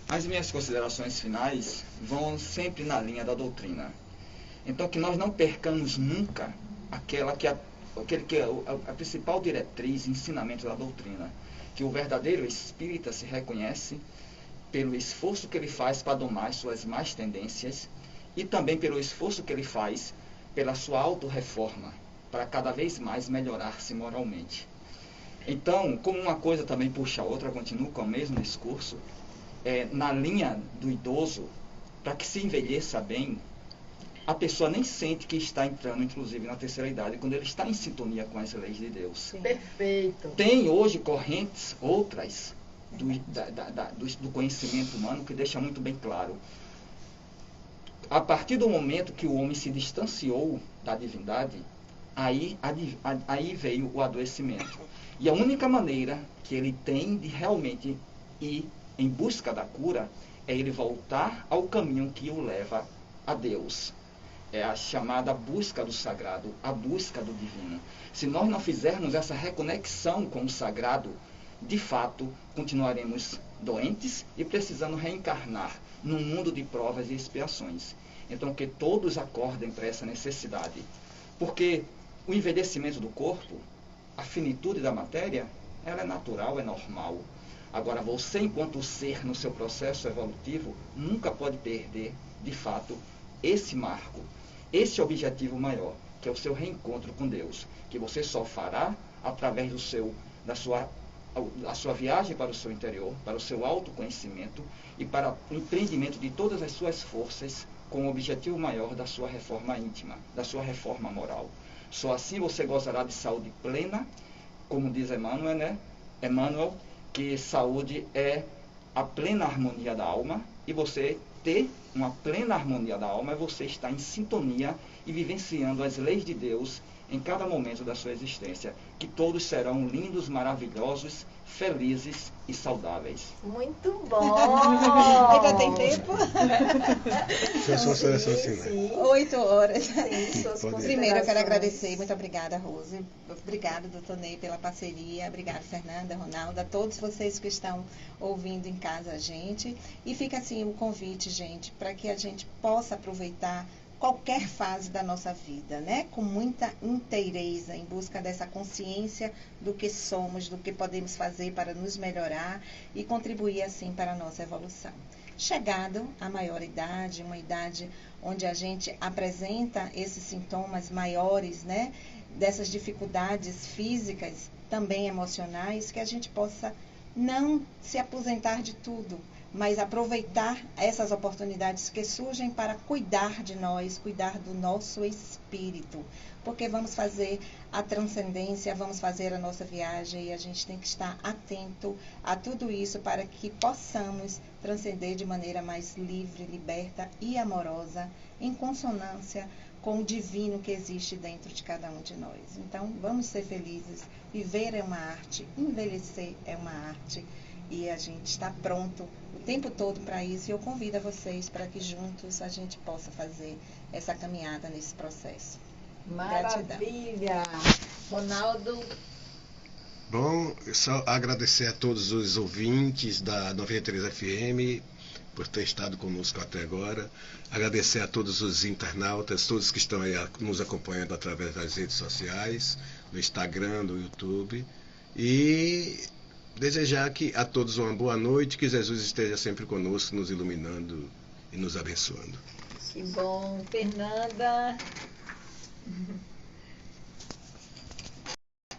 As minhas considerações finais vão sempre na linha da doutrina. Então, que nós não percamos nunca aquele que é a principal diretriz e ensinamento da doutrina, que o verdadeiro espírita se reconhece pelo esforço que ele faz para domar as suas más tendências e também pelo esforço que ele faz pela sua autorreforma, para cada vez mais melhorar-se moralmente. Então, como uma coisa também puxa a outra, continuo com o mesmo discurso, na linha do idoso, para que se envelheça bem, a pessoa nem sente que está entrando, inclusive, na terceira idade, quando ele está em sintonia com as leis de Deus. Sim. Perfeito. Tem hoje correntes, outras, do conhecimento humano, que deixa muito bem claro. A partir do momento que o homem se distanciou da divindade, aí veio o adoecimento. E a única maneira que ele tem de realmente ir em busca da cura é ele voltar ao caminho que o leva a Deus. É a chamada busca do sagrado, a busca do divino. Se nós não fizermos essa reconexão com o sagrado, de fato, continuaremos doentes e precisando reencarnar num mundo de provas e expiações. Então, que todos acordem para essa necessidade. Porque o envelhecimento do corpo, a finitude da matéria, ela é natural, é normal. Agora, você, enquanto ser no seu processo evolutivo, nunca pode perder, de fato, esse marco, esse objetivo maior, que é o seu reencontro com Deus, que você só fará através da sua viagem para o seu interior, para o seu autoconhecimento e para o empreendimento de todas as suas forças com o objetivo maior da sua reforma íntima, da sua reforma moral. Só assim você gozará de saúde plena, como diz Emmanuel, né? Emmanuel, que saúde é a plena harmonia da alma, e você ter uma plena harmonia da alma é você estar em sintonia e vivenciando as leis de Deus em cada momento da sua existência, que todos serão lindos, maravilhosos, felizes e saudáveis. Muito bom! Ainda tem tempo? Foi só seleção assim, né? Sim. 8 horas. Sim, suas Pode ir. Primeiro, eu quero considerações. agradecer. Muito obrigada, Rose. Obrigada, doutor Ney, pela parceria. Obrigada, Fernanda, Ronaldo, a todos vocês que estão ouvindo em casa a gente. E fica assim o convite, gente, para que a gente possa aproveitar qualquer fase da nossa vida, né? Com muita inteireza, em busca dessa consciência do que somos, do que podemos fazer para nos melhorar e contribuir assim para a nossa evolução. Chegado à maioridade, uma idade onde a gente apresenta esses sintomas maiores, né? Dessas dificuldades físicas, também emocionais, que a gente possa não se aposentar de tudo, mas aproveitar essas oportunidades que surgem para cuidar de nós, cuidar do nosso espírito, porque vamos fazer a transcendência, vamos fazer a nossa viagem e a gente tem que estar atento a tudo isso para que possamos transcender de maneira mais livre, liberta e amorosa, em consonância com o divino que existe dentro de cada um de nós. Então, vamos ser felizes. Viver é uma arte, envelhecer é uma arte. E a gente está pronto o tempo todo para isso. E eu convido a vocês para que juntos a gente possa fazer essa caminhada nesse processo. Maravilha! Ronaldo. Bom, só agradecer a todos os ouvintes da 93 FM por ter estado conosco até agora. Agradecer a todos os internautas, todos que estão aí nos acompanhando através das redes sociais, no Instagram, no YouTube. E desejar a todos uma boa noite, que Jesus esteja sempre conosco, nos iluminando e nos abençoando. Que bom. Fernanda.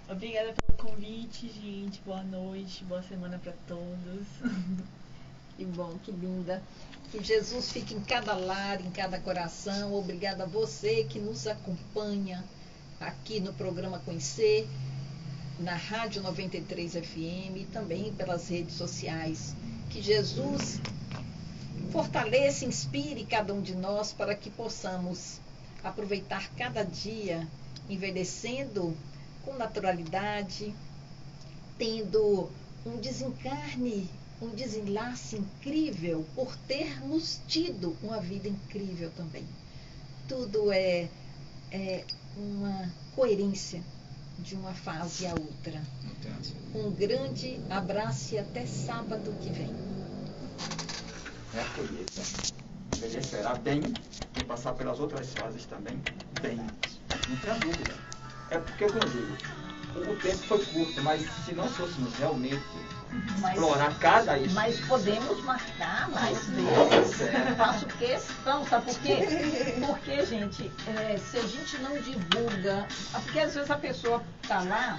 Obrigada pelo convite, gente. Boa noite, boa semana para todos. Que bom, que linda. Que Jesus fique em cada lar, em cada coração. Obrigada a você que nos acompanha aqui no programa Conhecer, na Rádio 93 FM e também pelas redes sociais. Que Jesus fortaleça, inspire cada um de nós para que possamos aproveitar cada dia envelhecendo com naturalidade, tendo um desencarne, um desenlace incrível por termos tido uma vida incrível também. Tudo é uma coerência de uma fase à outra. Um grande abraço e até sábado que vem. É a colheita. Envelhecerá bem e passar pelas outras fases também bem. Não tenha dúvida. É porque, como eu digo, o tempo foi curto, mas se nós fôssemos realmente explorar cada isso. Mas podemos marcar mais Nossa, vezes. sério. Eu faço questão, sabe por quê? Porque, gente, se a gente não divulga, porque às vezes a pessoa está lá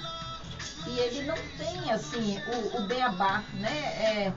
e ele não tem assim o beabá, né?